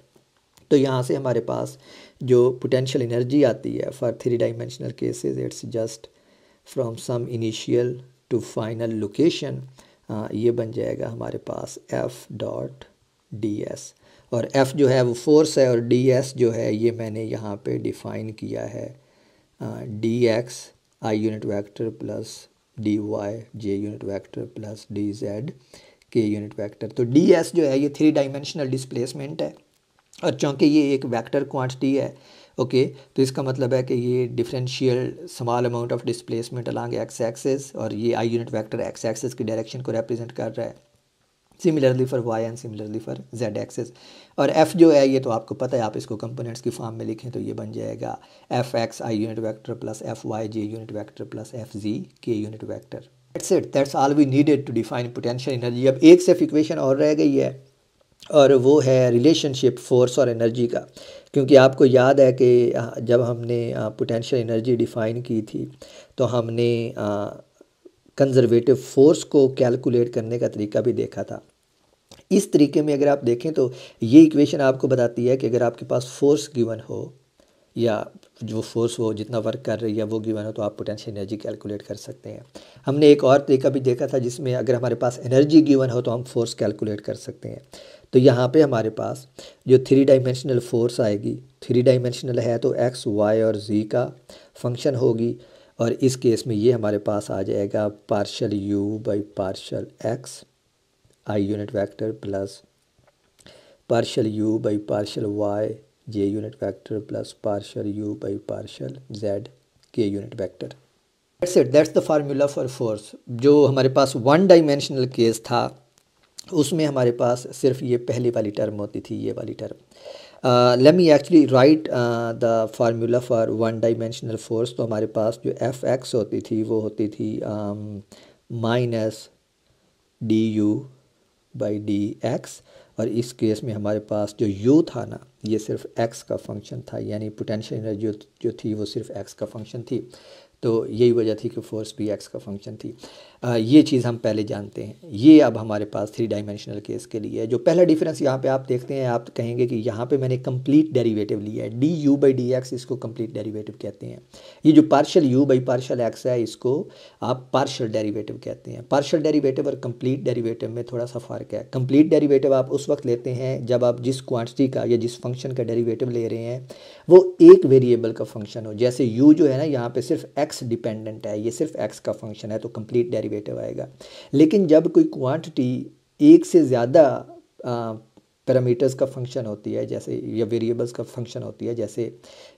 तो यहाँ से हमारे पास जो पोटेंशियल एनर्जी आती है for 3 dimensional cases, it's just from some initial to final location, ये बन जाएगा हमारे पास एफ डॉट डी एस। और एफ जो है वो फोर्स है, और डी एस जो है ये मैंने यहाँ पे डिफ़ाइन किया है d x i unit vector plus d y j unit vector plus d z k unit vector. तो डी एस जो है ये 3 डायमेंशनल डिस्प्लेसमेंट है, और चूँकि ये एक वेक्टर क्वांटिटी है, ओके, तो इसका मतलब है कि ये differential small amount of displacement along x axis, और ये i unit vector x axis की डायरेक्शन को रिप्रेजेंट कर रहा है। Similarly for y and similarly for z axis. और एफ जो है ये तो आपको पता है, आप इसको कंपोनेंट्स की फॉर्म में लिखें तो ये बन जाएगा f x i unit vector plus f y j unit vector plus f z k unit vector. That's it, that's all we needed to define potential energy. अब एक सिर्फ इक्वेशन और रह गई है, और वो है रिलेशनशिप फोर्स और एनर्जी का। क्योंकि आपको याद है कि जब हमने पोटेंशियल एनर्जी डिफ़ाइन की थी तो हमने कंजर्वेटिव फोर्स को कैलकुलेट करने का तरीका भी देखा था। इस तरीके में अगर आप देखें तो ये इक्वेशन आपको बताती है कि अगर आपके पास फोर्स गिवन हो, या जो फोर्स वो जितना वर्क कर रही है वो गिवन हो, तो आप पोटेंशियल एनर्जी कैलकुलेट कर सकते हैं। हमने एक और तरीका भी देखा था जिसमें अगर हमारे पास एनर्जी गिवन हो तो हम फोर्स कैलकुलेट कर सकते हैं। तो यहाँ पे हमारे पास जो 3 डायमेंशनल फोर्स आएगी, 3 डायमेंशनल है तो एक्स वाई और जी का फंक्शन होगी, और इस केस में ये हमारे पास आ जाएगा partial u by partial x i unit vector plus partial u by partial y j unit vector plus partial u by partial z k unit vector. That's it, that's the formula for force. जो हमारे पास 1 डायमेंशनल केस था उसमें हमारे पास सिर्फ ये पहली वाली टर्म होती थी, ये वाली term. Let me actually right the formula for 1 dimensional force. तो हमारे पास जो एफ एक्स होती थी वो होती थी minus D you by d x, और इस केस में हमारे पास जो u था ना ये सिर्फ x का फंक्शन था, यानी पोटेंशियल एनर्जी जो थी वो सिर्फ x का फंक्शन थी। तो यही वजह थी कि फोर्स भी एक्स का फंक्शन थी। ये चीज़ हम पहले जानते हैं। ये अब हमारे पास 3 डायमेंशनल केस के लिए है। जो पहला डिफरेंस यहाँ पे आप देखते हैं, आप कहेंगे कि यहाँ पे मैंने कंप्लीट डेरिवेटिव लिया है, D you by d x, इसको कंप्लीट डेरिवेटिव कहते हैं। ये जो partial you by partial x है, इसको आप पार्शियल डेरिवेटिव कहते हैं। पार्शियल डेरिवेटिव और कंप्लीट डेरिवेटिव में थोड़ा सा फ़र्क है। कंप्लीट डेरिवेटिव आप उस वक्त लेते हैं जब आप जिस क्वांटिटी का या जिस फंक्शन का डेरिवेटिव ले रहे हैं वो एक वेरिएबल का फंक्शन हो। जैसे u जो है ना, यहाँ पे सिर्फ x डिपेंडेंट है, ये सिर्फ x का फंक्शन है, तो कंप्लीट डेरिवेटिव आएगा। लेकिन जब कोई क्वांटिटी एक से ज़्यादा पैरामीटर्स का फंक्शन होती है, जैसे या वेरिएबल्स का फंक्शन होती है, जैसे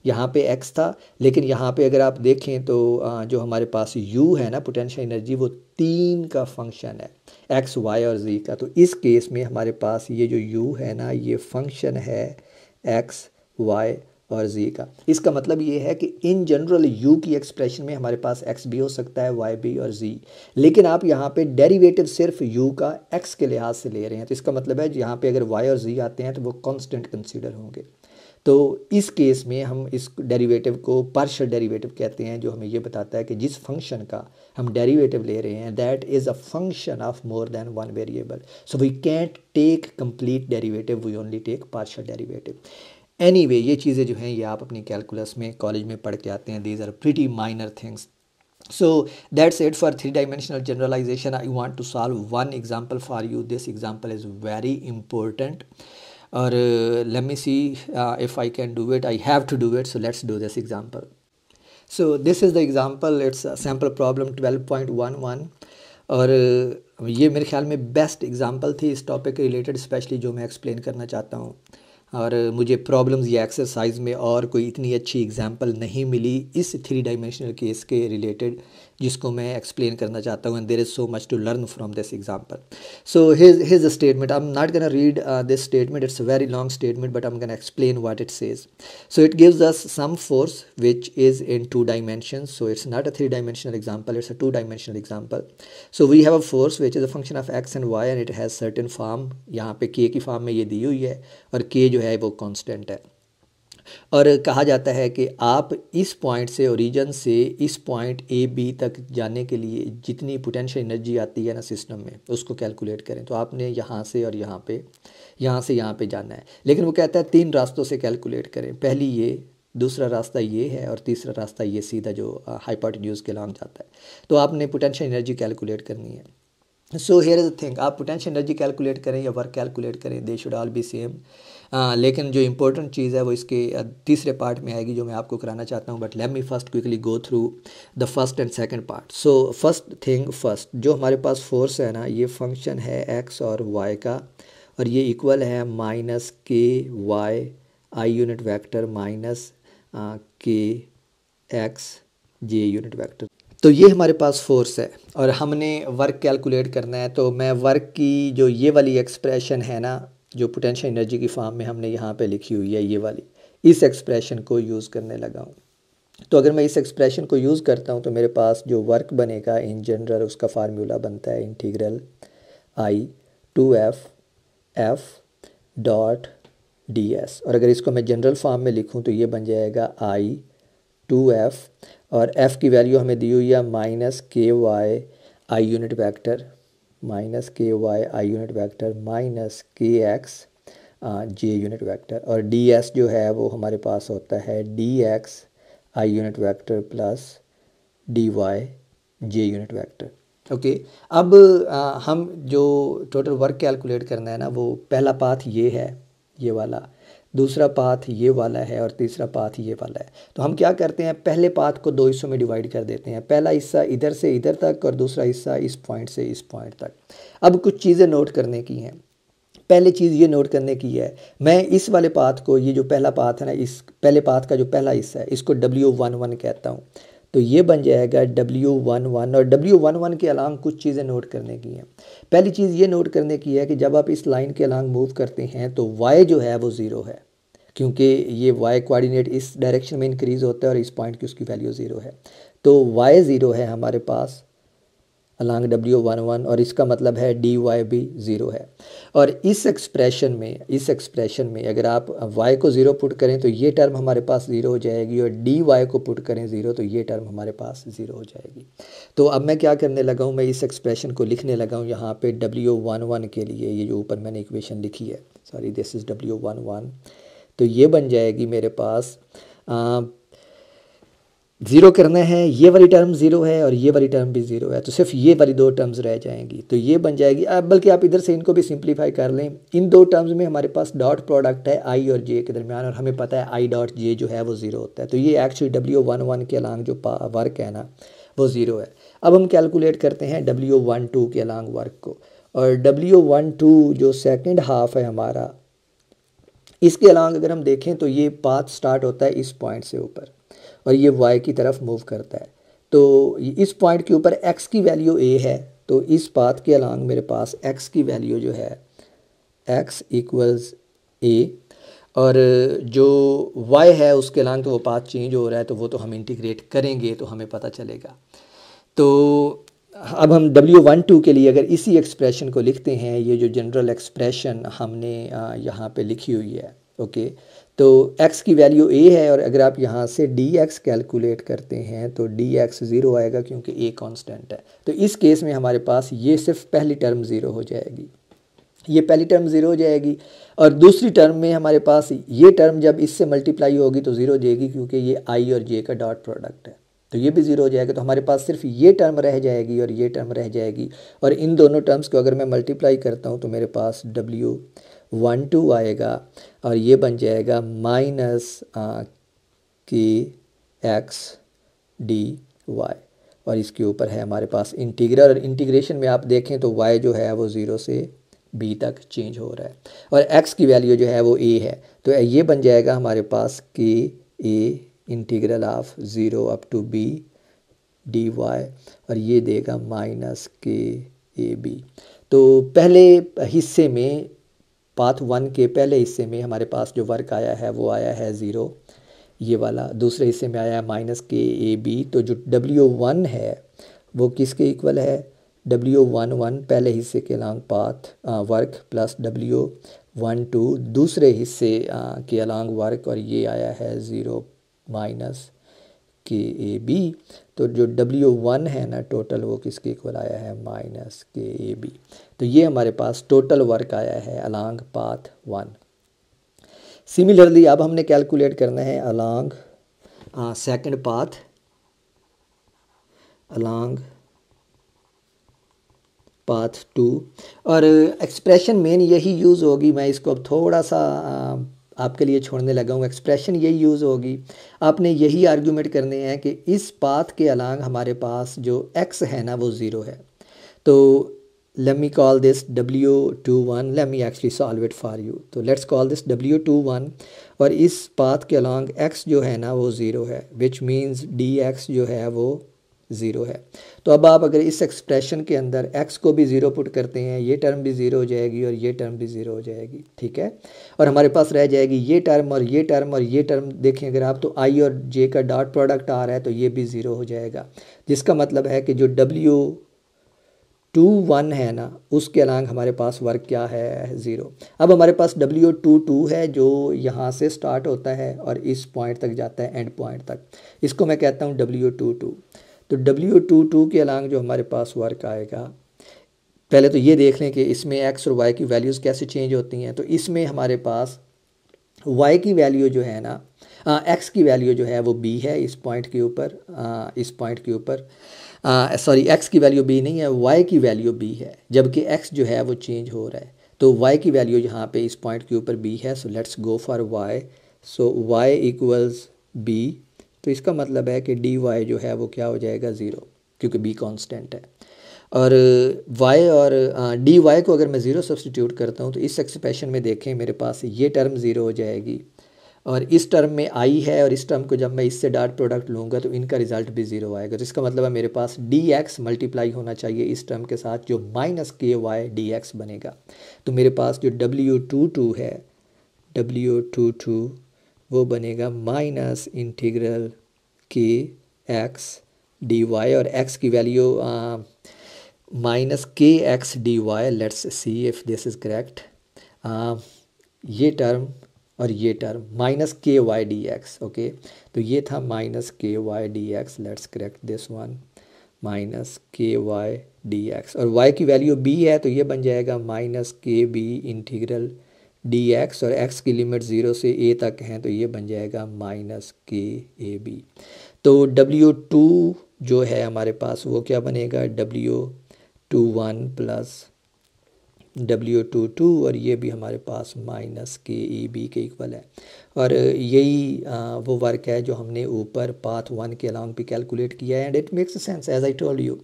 यहाँ पे x था, लेकिन यहाँ पे अगर आप देखें तो जो हमारे पास u है ना, पोटेंशियल एनर्जी, वो 3 का फंक्शन है, x, y और z का। तो इस केस में हमारे पास ये जो u है ना, ये फंक्शन है x, y और z का। इसका मतलब ये है कि इन जनरल u की एक्सप्रेशन में हमारे पास x भी हो सकता है, y भी और z, लेकिन आप यहाँ पे डेरिवेटिव सिर्फ u का x के लिहाज से ले रहे हैं। तो इसका मतलब है यहाँ पे अगर y और z आते हैं तो वो कांस्टेंट कंसीडर होंगे। तो इस केस में हम इस डेरिवेटिव को पार्शियल डेरिवेटिव कहते हैं, जो हमें ये बताता है कि जिस फंक्शन का हम डेरिवेटिव ले रहे हैं that is a function of more than one variable. So we can't take complete derivative, we only take partial derivative. Anyway, ये चीज़ें जो हैं ये आप अपनी कैलकुलस में कॉलेज में पढ़ के आते हैं। These are pretty minor things. So that's it for 3-dimensional generalization. I want to solve one example for you. This example is very important. Or let me see if I can do it. I have to do it. So let's do this example. So this is the example. It's a sample problem 12.11. और ये मेरे ख्याल में बेस्ट एग्जांपल थी इस टॉपिक के रिलेटेड, स्पेशली जो मैं एक्सप्लेन करना चाहता हूँ। और मुझे प्रॉब्लम्स या एक्सरसाइज में और कोई इतनी अच्छी एग्जांपल नहीं मिली इस 3 डायमेंशनल केस के रिलेटेड जिसको मैं एक्सप्लेन करना चाहता हूँ। And there is so much to learn from this example. So here's a statement. I am not gonna read this statement, it's a very long statement, but I am gonna explain what it says. So it gives us some force which is in 2 dimensions. So it's not a 3-dimensional example, it's a 2-dimensional example. So we have a force which is a function of x and y and it has certain form. यहाँ पे k की फॉर्म में ये दी हुई है और k जो है वो कांस्टेंट है। और कहा जाता है कि आप इस पॉइंट से, ओरिजिन से इस पॉइंट ए बी तक जाने के लिए जितनी पोटेंशियल एनर्जी आती है ना सिस्टम में, उसको कैलकुलेट करें। तो आपने यहाँ से और यहाँ पे, यहाँ से यहाँ पे जाना है, लेकिन वो कहता है 3 रास्तों से कैलकुलेट करें। पहली ये, दूसरा रास्ता ये है और तीसरा रास्ता ये सीधा जो हाइपोटेन्यूज के लॉन्ग जाता है। तो आपने पोटेंशियल एनर्जी कैलकुलेट करनी है। So here is the thing, आप पोटेंशियल एनर्जी कैलकुलेट करें या वर्क कैलकुलेट करें, they should all B same. लेकिन जो इंपॉर्टेंट चीज़ है वो इसके तीसरे पार्ट में आएगी जो मैं आपको कराना चाहता हूँ। But let me first quickly go through the first and second part. So first thing first, जो हमारे पास फोर्स है ना, ये फंक्शन है एक्स और वाई का, और ये इक्वल है minus k y i unit vector minus k x j unit vector. तो ये हमारे पास फोर्स है और हमने वर्क कैलकुलेट करना है। तो मैं वर्क की जो ये वाली एक्सप्रेशन है ना, जो पोटेंशियल एनर्जी की फॉर्म में हमने यहाँ पे लिखी हुई है, ये वाली, इस एक्सप्रेशन को यूज़ करने लगा हूँ। तो अगर मैं इस एक्सप्रेशन को यूज़ करता हूँ तो मेरे पास जो वर्क बनेगा इन जनरल, उसका फार्मूला बनता है integral i to F dot d s. और अगर इसको मैं जनरल फॉर्म में लिखूँ तो ये बन जाएगा आई टू एफ, और f की वैल्यू हमें दी हुई है minus k y i unit vector, minus k y i unit vector minus k x j unit vector, और डी एस जो है वो हमारे पास होता है d x i unit vector plus d y j unit vector. Okay, अब हम जो टोटल वर्क कैलकुलेट करना है ना, वो पहला पाथ ये है, ये वाला, दूसरा पाथ ये वाला है और तीसरा पाथ ये वाला है। तो हम क्या करते हैं, पहले पाथ को 2 हिस्सों में डिवाइड कर देते हैं। पहला हिस्सा इधर से इधर तक और दूसरा हिस्सा इस पॉइंट से इस पॉइंट तक। अब कुछ चीज़ें नोट करने की हैं। पहले चीज़ ये नोट करने की है, मैं इस वाले पाथ को, ये जो पहला पाथ है ना, इस पहले पाथ का जो पहला हिस्सा है, इसको W11 कहता हूँ। तो ये बन जाएगा W11, और W11 के अलांग कुछ चीज़ें नोट करने की हैं। पहली चीज़ ये नोट करने की है कि जब आप इस लाइन के अलांग मूव करते हैं तो y जो है वो 0 है, क्योंकि ये y कोऑर्डिनेट इस डायरेक्शन में इंक्रीज़ होता है और इस पॉइंट की उसकी वैल्यू 0 है। तो y 0 है हमारे पास, अलॉन्ग W11 और इसका मतलब है dy भी ज़ीरो है। और इस एक्सप्रेशन में अगर आप y को ज़ीरो पुट करें तो ये टर्म हमारे पास ज़ीरो हो जाएगी और dy को पुट करें ज़ीरो तो ये टर्म हमारे पास ज़ीरो हो जाएगी। तो अब मैं क्या करने लगा हूँ, मैं इस एक्सप्रेशन को लिखने लगा हूँ यहाँ पे W11 के लिए, ये जो ऊपर मैंने इक्वेशन लिखी है, सॉरी दिस इज़ W11, तो ये बन जाएगी मेरे पास ज़ीरो करना है, ये वाली टर्म ज़ीरो है और ये वाली टर्म भी ज़ीरो है, तो सिर्फ ये वाली दो टर्म्स रह जाएंगी। तो ये बन जाएगी, अब बल्कि आप इधर से इनको भी सिंप्लीफाई कर लें। इन दो टर्म्स में हमारे पास डॉट प्रोडक्ट है आई और जे के दरमियान और हमें पता है आई डॉट जे जो है वो ज़ीरो होता है। तो ये एक्चुअली W11 के अलॉन्ग जो वर्क है ना वो ज़ीरो है। अब हम कैलकुलेट करते हैं W12 के अलॉन्ग वर्क को, और W12 जो सेकेंड हाफ है हमारा, इसके अलॉन्ग अगर हम देखें तो ये पाथ स्टार्ट होता है इस पॉइंट से ऊपर और ये y की तरफ मूव करता है। तो इस पॉइंट के ऊपर x की वैल्यू a है, तो इस पाथ के अलॉन्ग मेरे पास x की वैल्यू जो है x इक्वल्स a, और जो y है उसके अलॉन्ग तो वो पाथ चेंज हो रहा है, तो वो तो हम इंटीग्रेट करेंगे तो हमें पता चलेगा। तो अब हम W12 के लिए अगर इसी एक्सप्रेशन को लिखते हैं, ये जो जनरल एक्सप्रेशन हमने यहाँ पे लिखी हुई है, ओके, तो x की वैल्यू a है और अगर आप यहाँ से dx कैलकुलेट करते हैं तो dx ज़ीरो आएगा क्योंकि a कांस्टेंट है। तो इस केस में हमारे पास ये सिर्फ पहली टर्म ज़ीरो हो जाएगी, ये पहली टर्म ज़ीरो हो जाएगी, और दूसरी टर्म में हमारे पास ये टर्म जब इससे मल्टीप्लाई होगी तो ज़ीरो हो जाएगी क्योंकि ये i और j का डॉट प्रोडक्ट है, तो ये भी ज़ीरो हो जाएगा। तो हमारे पास सिर्फ ये टर्म रह जाएगी और ये टर्म रह जाएगी, और इन दोनों टर्म्स को अगर मैं मल्टीप्लाई करता हूँ तो मेरे पास W12 आएगा और ये बन जाएगा minus k x d y, और इसके ऊपर है हमारे पास इंटीग्रल, और इंटीग्रेशन में आप देखें तो y जो है वो ज़ीरो से b तक चेंज हो रहा है और x की वैल्यू जो है वो a है। तो ये बन जाएगा हमारे पास k a integral of zero up to b dy, और ये देगा माइनस के ए बी। तो पहले हिस्से में, पाथ 1 के पहले हिस्से में हमारे पास जो वर्क आया है वो आया है ज़ीरो, ये वाला। दूसरे हिस्से में आया है माइनस के ए बी। तो जो W1 है वो किसके इक्वल है, W11 पहले हिस्से के along path work plus W12 दूसरे हिस्से के अलॉन्ग वर्क, और ये आया है ज़ीरो माइनस के ए बी। तो जो W1 है ना टोटल, वो किसके इक्वल आया है, माइनस के ए बी। तो ये हमारे पास टोटल वर्क आया है अलॉन्ग पाथ 1। सिमिलरली अब हमने कैलकुलेट करना है along second path, along path 2, और एक्सप्रेशन मेन यही यूज़ होगी। मैं इसको अब थोड़ा सा आपके लिए छोड़ने लगा हूँ। एक्सप्रेशन यही यूज़ होगी, आपने यही आर्गूमेंट करने हैं कि इस पाथ के अलॉन्ग हमारे पास जो x है ना वो ज़ीरो है। तो let me call this W21, let me actually solve it for you। तो let's call this W21, और इस पाथ के अलॉन्ग x जो है ना वो ज़ीरो है, which means dx जो है वो ज़ीरो है। तो अब आप अगर इस एक्सप्रेशन के अंदर x को भी ज़ीरो पुट करते हैं, ये टर्म भी ज़ीरो हो जाएगी और ये टर्म भी ज़ीरो हो जाएगी, ठीक है। और हमारे पास रह जाएगी ये टर्म और ये टर्म और ये टर्म। देखें अगर आप, तो i और j का डॉट प्रोडक्ट आ रहा है तो ये भी ज़ीरो हो जाएगा, जिसका मतलब है कि जो W21 है ना उसके अलॉन्ग हमारे पास वर्क क्या है, ज़ीरो। अब हमारे पास W22 है जो यहाँ से स्टार्ट होता है और इस पॉइंट तक जाता है, एंड पॉइंट तक, इसको मैं कहता हूँ W22। तो W22 के अलॉन्ग जो हमारे पास वर्क आएगा, पहले तो ये देख लें कि इसमें x और y की वैल्यूज़ कैसे चेंज होती हैं। तो इसमें हमारे पास y की वैल्यू जो है ना, x की वैल्यू जो है वो b है इस पॉइंट के ऊपर, इस पॉइंट के ऊपर, सॉरी x की वैल्यू b नहीं है, y की वैल्यू b है, जबकि x जो है वो चेंज हो रहा है। तो y की वैल्यू यहाँ पे इस पॉइंट के ऊपर b है। So let's go for y। So y equals b, तो इसका मतलब है कि dy जो है वो क्या हो जाएगा, ज़ीरो, क्योंकि b कांस्टेंट है। और y और dy को अगर मैं ज़ीरो सब्सटीट्यूट करता हूँ तो इस एक्सप्रेशन में देखें मेरे पास ये टर्म ज़ीरो हो जाएगी, और इस टर्म में i है, और इस टर्म को जब मैं इससे डॉट प्रोडक्ट लूँगा तो इनका रिज़ल्ट भी ज़ीरो आएगा। तो इसका मतलब है मेरे पास dx मल्टीप्लाई होना चाहिए इस टर्म के साथ, जो माइनस के वाई dx बनेगा। तो मेरे पास जो W22 है, W22 वो बनेगा minus integral k x d y, और x की value minus k x d y, let's see if this is correct. ये टर्म और ये term minus k y d x, okay. तो ये था minus k y d x, let's correct this one, minus k y d x, और y की वैल्यू b है तो ये बन जाएगा minus k b integral d x, और x की लिमिट 0 से a तक है तो ये बन जाएगा माइनस के ए बी। तो W2 जो है हमारे पास वो क्या बनेगा, W21 प्लस W22, और ये भी हमारे पास माइनस के ए बी के इक्वल है। और यही वो वर्क है जो हमने ऊपर पाथ 1 के अलॉन्ग भी कैलकुलेट किया है, and it makes sense as I told you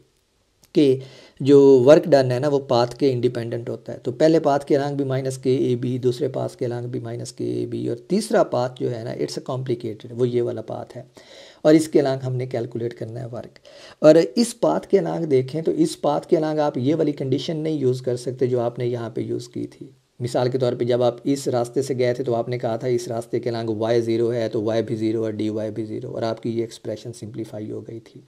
कि जो वर्क डन है ना वो पाथ के इंडिपेंडेंट होता है। तो पहले पाथ के अलॉन्ग भी माइनस के ए बी, दूसरे पाथ के अलॉन्ग भी माइनस के ए बी, और तीसरा पाथ जो है ना इट्स अ कॉम्प्लिकेटेड, वो ये वाला पाथ है, और इसके अलॉन्ग हमने कैलकुलेट करना है वर्क। और इस पाथ के अलॉन्ग देखें तो इस पाथ के अलॉन्ग आप ये वाली कंडीशन नहीं यूज़ कर सकते जो आपने यहाँ पे यूज़ की थी। मिसाल के तौर पे जब आप इस रास्ते से गए थे तो आपने कहा था इस रास्ते के अलॉन्ग y 0 है तो y भी 0 और dy भी 0, और आपकी ये एक्सप्रेशन सिंप्लीफाई हो गई थी।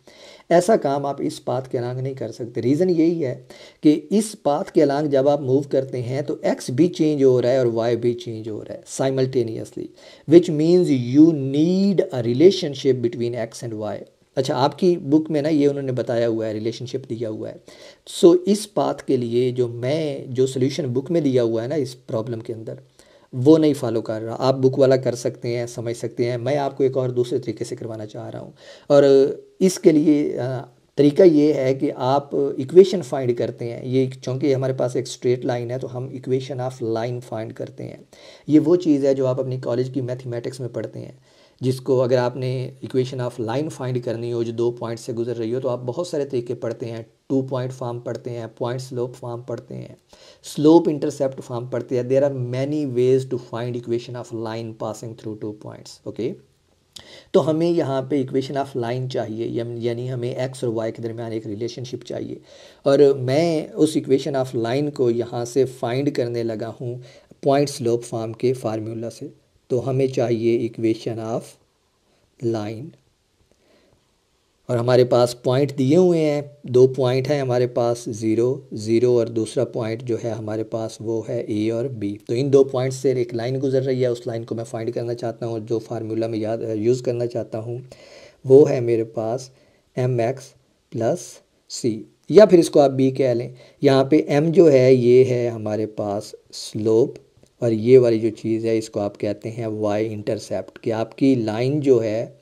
ऐसा काम आप इस पाथ के अलॉन्ग नहीं कर सकते। रीज़न यही है कि इस पाथ के अलॉन्ग जब आप मूव करते हैं तो x भी चेंज हो रहा है और y भी चेंज हो रहा है simultaneously, which means you need a relationship between x and y। अच्छा, आपकी बुक में ना ये उन्होंने बताया हुआ है, रिलेशनशिप दिया हुआ है। सो इस पाथ के लिए जो सोल्यूशन बुक में दिया हुआ है ना इस प्रॉब्लम के अंदर, वो नहीं फॉलो कर रहा। आप बुक वाला कर सकते हैं, समझ सकते हैं, मैं आपको एक और दूसरे तरीके से करवाना चाह रहा हूँ। और इसके लिए तरीका ये है कि आप इक्वेशन फाइंड करते हैं। ये चूँकि हमारे पास एक स्ट्रेट लाइन है तो हम इक्वेशन ऑफ लाइन फाइंड करते हैं। ये वो चीज़ है जो आप अपनी कॉलेज की मैथमेटिक्स में पढ़ते हैं, जिसको अगर आपने इक्वेशन ऑफ लाइन फाइंड करनी हो जो 2 पॉइंट से गुजर रही हो तो आप बहुत सारे तरीके पढ़ते हैं। 2 पॉइंट फॉर्म पढ़ते हैं, पॉइंट स्लोप फॉर्म पढ़ते हैं, स्लोप इंटरसेप्ट फॉर्म पढ़ते हैं। There are many ways to find equation of line passing through 2 points, okay. तो हमें यहाँ पे इक्वेशन ऑफ लाइन चाहिए, यानी हमें एक्स और वाई के दरमियान एक रिलेशनशिप चाहिए, और मैं उस इक्वेशन ऑफ लाइन को यहाँ से फाइंड करने लगा हूँ पॉइंट स्लोप फॉर्म के फार्मूला से। तो हमें चाहिए इक्वेशन ऑफ लाइन, और हमारे पास पॉइंट दिए हुए हैं, 2 पॉइंट हैं हमारे पास, 0 0, और दूसरा पॉइंट जो है हमारे पास वो है ए और बी। तो इन 2 पॉइंट से एक लाइन गुजर रही है, उस लाइन को मैं फाइंड करना चाहता हूँ। जो फार्मूला मैं यूज़ करना चाहता हूँ वो है मेरे पास mx प्लस सी, या फिर इसको आप बी कह लें। यहाँ पे m जो है ये है हमारे पास स्लोप, और ये वाली जो चीज़ है इसको आप कहते हैं y इंटरसेप्ट, कि आपकी लाइन जो है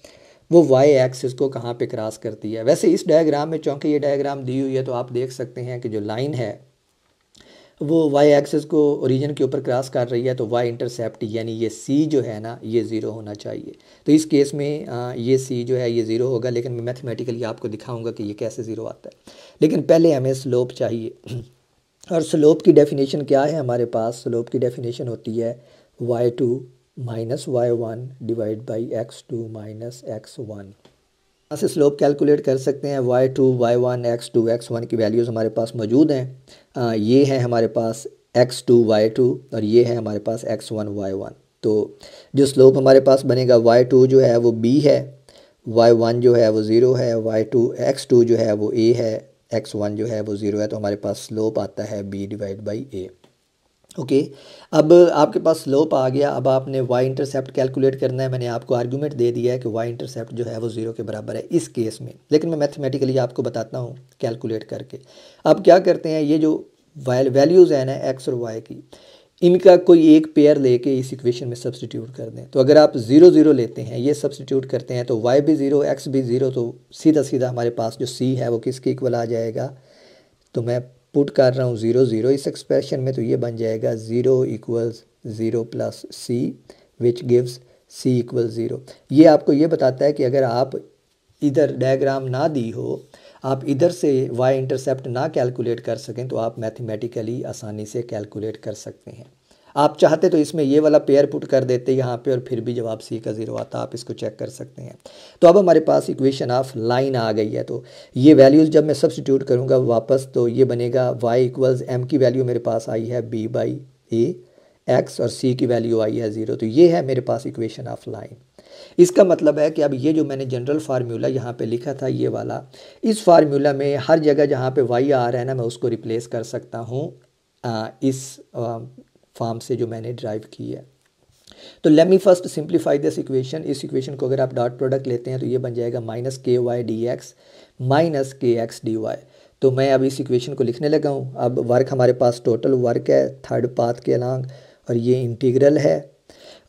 वो y एक्सिस को कहाँ पे क्रॉस करती है। वैसे इस डायग्राम में चूँकि ये डायग्राम दी हुई है तो आप देख सकते हैं कि जो लाइन है वो y एक्सिस को ओरिजिन के ऊपर क्रॉस कर रही है, तो y इंटरसेप्ट यानी ये c जो है ना ये 0 होना चाहिए। तो इस केस में ये c जो है ये 0 होगा, लेकिन मैं मैथमेटिकली आपको दिखाऊंगा कि ये कैसे 0 आता है। लेकिन पहले हमें स्लोप चाहिए, और स्लोप की डेफिनेशन क्या है हमारे पास? स्लोप की डेफिनेशन होती है y2 minus y1 divide by x2 minus x1। यहाँ से स्लोप कैलकुलेट कर सकते हैं। y2 y1 x2 x1 की वैल्यूज़ हमारे पास मौजूद हैं। ये है हमारे पास x2 y2 और ये है हमारे पास x1 y1। तो जो स्लोप हमारे पास बनेगा y2 जो है वो b है, y1 जो है वो 0 है, y2 x2 जो है वो a है, x1 जो है वो 0 है। तो हमारे पास स्लोप आता है b divide by a, okay. अब आपके पास स्लोप आ गया, अब आपने y इंटरसेप्ट कैलकुलेट करना है। मैंने आपको आर्गूमेंट दे दिया है कि y इंटरसेप्ट जो है वो 0 के बराबर है इस केस में, लेकिन मैं मैथमेटिकली आपको बताता हूँ कैलकुलेट करके। अब क्या करते हैं, ये जो वैल्यूज़ हैं ना x और y की, इनका कोई एक पेयर लेके इस इक्वेशन में सब्सटीट्यूट कर दें। तो अगर आप 0 0 लेते हैं, ये सब्सटीट्यूट करते हैं तो y भी 0 x भी 0, तो सीधा सीधा हमारे पास जो c है वो किसके इक्वल आ जाएगा? तो मैं पुट कर रहा हूँ 0 0 इस एक्सप्रेशन में, तो ये बन जाएगा 0 equals 0 plus c which gives c equal 0। ये आपको ये बताता है कि अगर आप इधर डायग्राम ना दी हो, आप इधर से y इंटरसेप्ट ना कैलकुलेट कर सकें, तो आप मैथमेटिकली आसानी से कैलकुलेट कर सकते हैं। आप चाहते तो इसमें ये वाला पेयर पुट कर देते यहाँ पे, और फिर भी जवाब c का 0 आता। आप इसको चेक कर सकते हैं। तो अब हमारे पास इक्वेशन ऑफ लाइन आ गई है। तो ये वैल्यूज़ जब मैं सब्सटीट्यूट करूँगा वापस, तो ये बनेगा y इक्वल्स m की वैल्यू मेरे पास आई है b बाई a, x और c की वैल्यू आई है 0। तो ये है मेरे पास इक्वेशन ऑफ लाइन। इसका मतलब है कि अब ये जो मैंने जनरल फार्मूला यहाँ पे लिखा था ये वाला, इस फार्मूला में हर जगह जहाँ पे y आ रहा है ना, मैं उसको रिप्लेस कर सकता हूँ इस फॉर्म से जो मैंने ड्राइव की है। तो let me first simplify this equation. इस इक्वेशन को अगर आप डॉट प्रोडक्ट लेते हैं तो ये बन जाएगा minus k y d x minus k x d Y. तो मैं अब इस इक्वेशन को लिखने लगा हूँ। अब वर्क हमारे पास टोटल वर्क है थर्ड पाथ के अलॉन्ग, और ये इंटीग्रल है,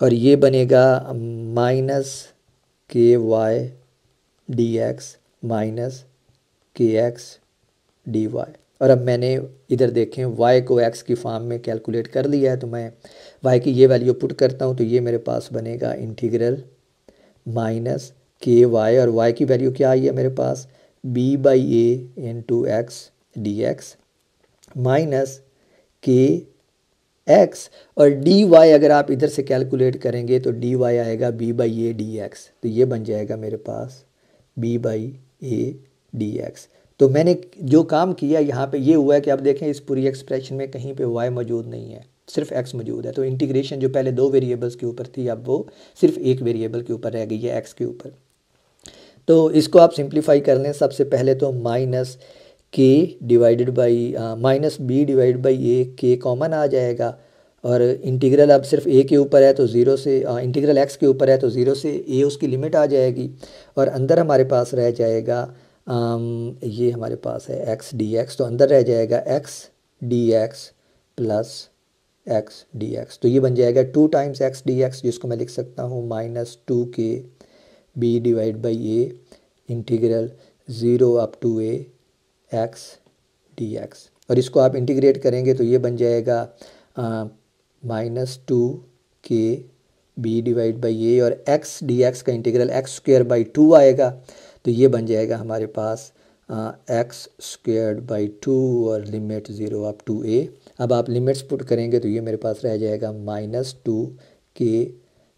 और ये बनेगा minus k y d x minus k x d y. और अब मैंने इधर देखें y को x की फॉर्म में कैलकुलेट कर लिया है, तो मैं y की ये वैल्यू पुट करता हूँ, तो ये मेरे पास बनेगा इंटीग्रल माइनस के वाई, और y की वैल्यू क्या आई है मेरे पास b by A into x d x minus k x, और डी वाई अगर आप इधर से कैलकुलेट करेंगे तो डी वाई आएगा b by A D x. तो ये बन जाएगा मेरे पास b by A D x. तो मैंने जो काम किया यहाँ पे ये हुआ है कि आप देखें इस पूरी एक्सप्रेशन में कहीं पे y मौजूद नहीं है, सिर्फ x मौजूद है। तो इंटीग्रेशन जो पहले दो वेरिएबल्स के ऊपर थी, अब वो सिर्फ एक वेरिएबल के ऊपर रह गई है, x के ऊपर। तो इसको आप सिंप्लीफाई कर लें। सबसे पहले तो minus k divided by minus b divide by a, k common आ जाएगा, और इंटीग्रल अब सिर्फ ए के ऊपर है तो ज़ीरो से इंटीग्रल एक्स के ऊपर है तो ज़ीरो से ए उसकी लिमिट आ जाएगी, और अंदर हमारे पास रह जाएगा ये हमारे पास है एक्स डी एक्स, तो अंदर रह जाएगा x d x plus x d x. तो ये बन जाएगा 2 टाइम्स एक्स डी एक्स, जिसको मैं लिख सकता हूँ minus 2 k b divide by a integral 0 up to a x d x. और इसको आप इंटीग्रेट करेंगे तो ये बन जाएगा minus 2 k b divide by ए, और एक्स डी एक्स का इंटीग्रल एक्स स्क्वायर बाई 2 आएगा, तो ये बन जाएगा हमारे पास एक्स स्क्वायर्ड बाई 2 और लिमिट 0 अप टू ए। अब आप लिमिट्स पुट करेंगे तो ये मेरे पास रह जाएगा minus 2 k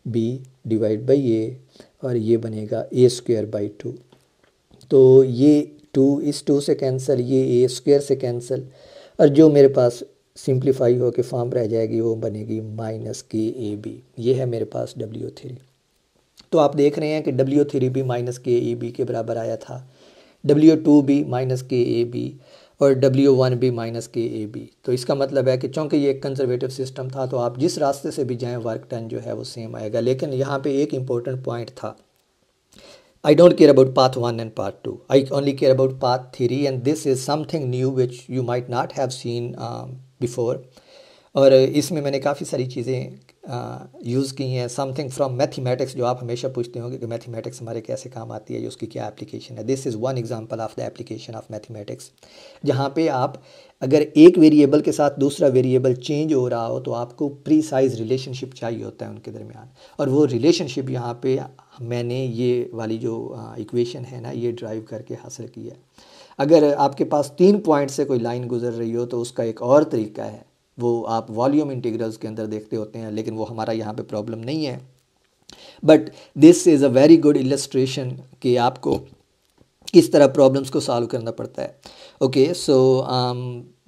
b divide by ए, और ये बनेगा ए स्क्वायर बाई 2। तो ये 2 इस 2 से कैंसिल, ये ए स्क्वायर से कैंसिल, और जो मेरे पास सिंप्लीफाई हो के फॉर्म रह जाएगी वो बनेगी माइनस के ए बी। ये है मेरे पास W3। तो आप देख रहे हैं कि W3 भी माइनस के ए बी के बराबर आया था, W2 भी माइनस के ए बी, और W1 भी माइनस के ए बी। तो इसका मतलब है कि चूँकि ये एक कंजर्वेटिव सिस्टम था तो आप जिस रास्ते से भी जाएं वर्क डन जो है वो सेम आएगा। लेकिन यहाँ पे एक इम्पोर्टेंट पॉइंट था, I don't care about path 1 and path 2. I only care about path 3, and this is something new which you might not have seen before. और इसमें मैंने काफ़ी सारी चीज़ें यूज़ की हैं, समथिंग फ्रॉम मैथमेटिक्स, जो आप हमेशा पूछते होंगे कि मैथमेटिक्स हमारे कैसे काम आती है, उसकी क्या एप्लीकेशन है। This is one example of the application of mathematics, जहाँ पे आप अगर एक वेरिएबल के साथ दूसरा वेरिएबल चेंज हो रहा हो तो आपको प्रीसाइज रिलेशनशिप चाहिए होता है उनके दरमियान, और वो रिलेशनशिप यहाँ पे मैंने ये वाली जो इक्वेशन है ना ये ड्राइव करके हासिल की है। अगर आपके पास 3 पॉइंट से कोई लाइन गुजर रही हो तो उसका एक और तरीका है, वो आप वॉल्यूम इंटीग्रल्स के अंदर देखते होते हैं, लेकिन वो हमारा यहाँ पे प्रॉब्लम नहीं है। But this is a very good illustration कि आपको किस तरह प्रॉब्लम्स को सॉल्व करना पड़ता है। Okay, so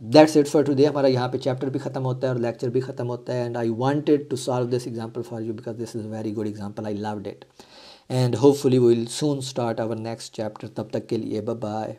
that's it for today. हमारा यहाँ पे चैप्टर भी ख़त्म होता है और लेक्चर भी ख़त्म होता है, and I wanted to solve this example for you because this is a very good example, I loved it, and hopefully we will soon start our next chapter. तब तक के लिए बाय बाय।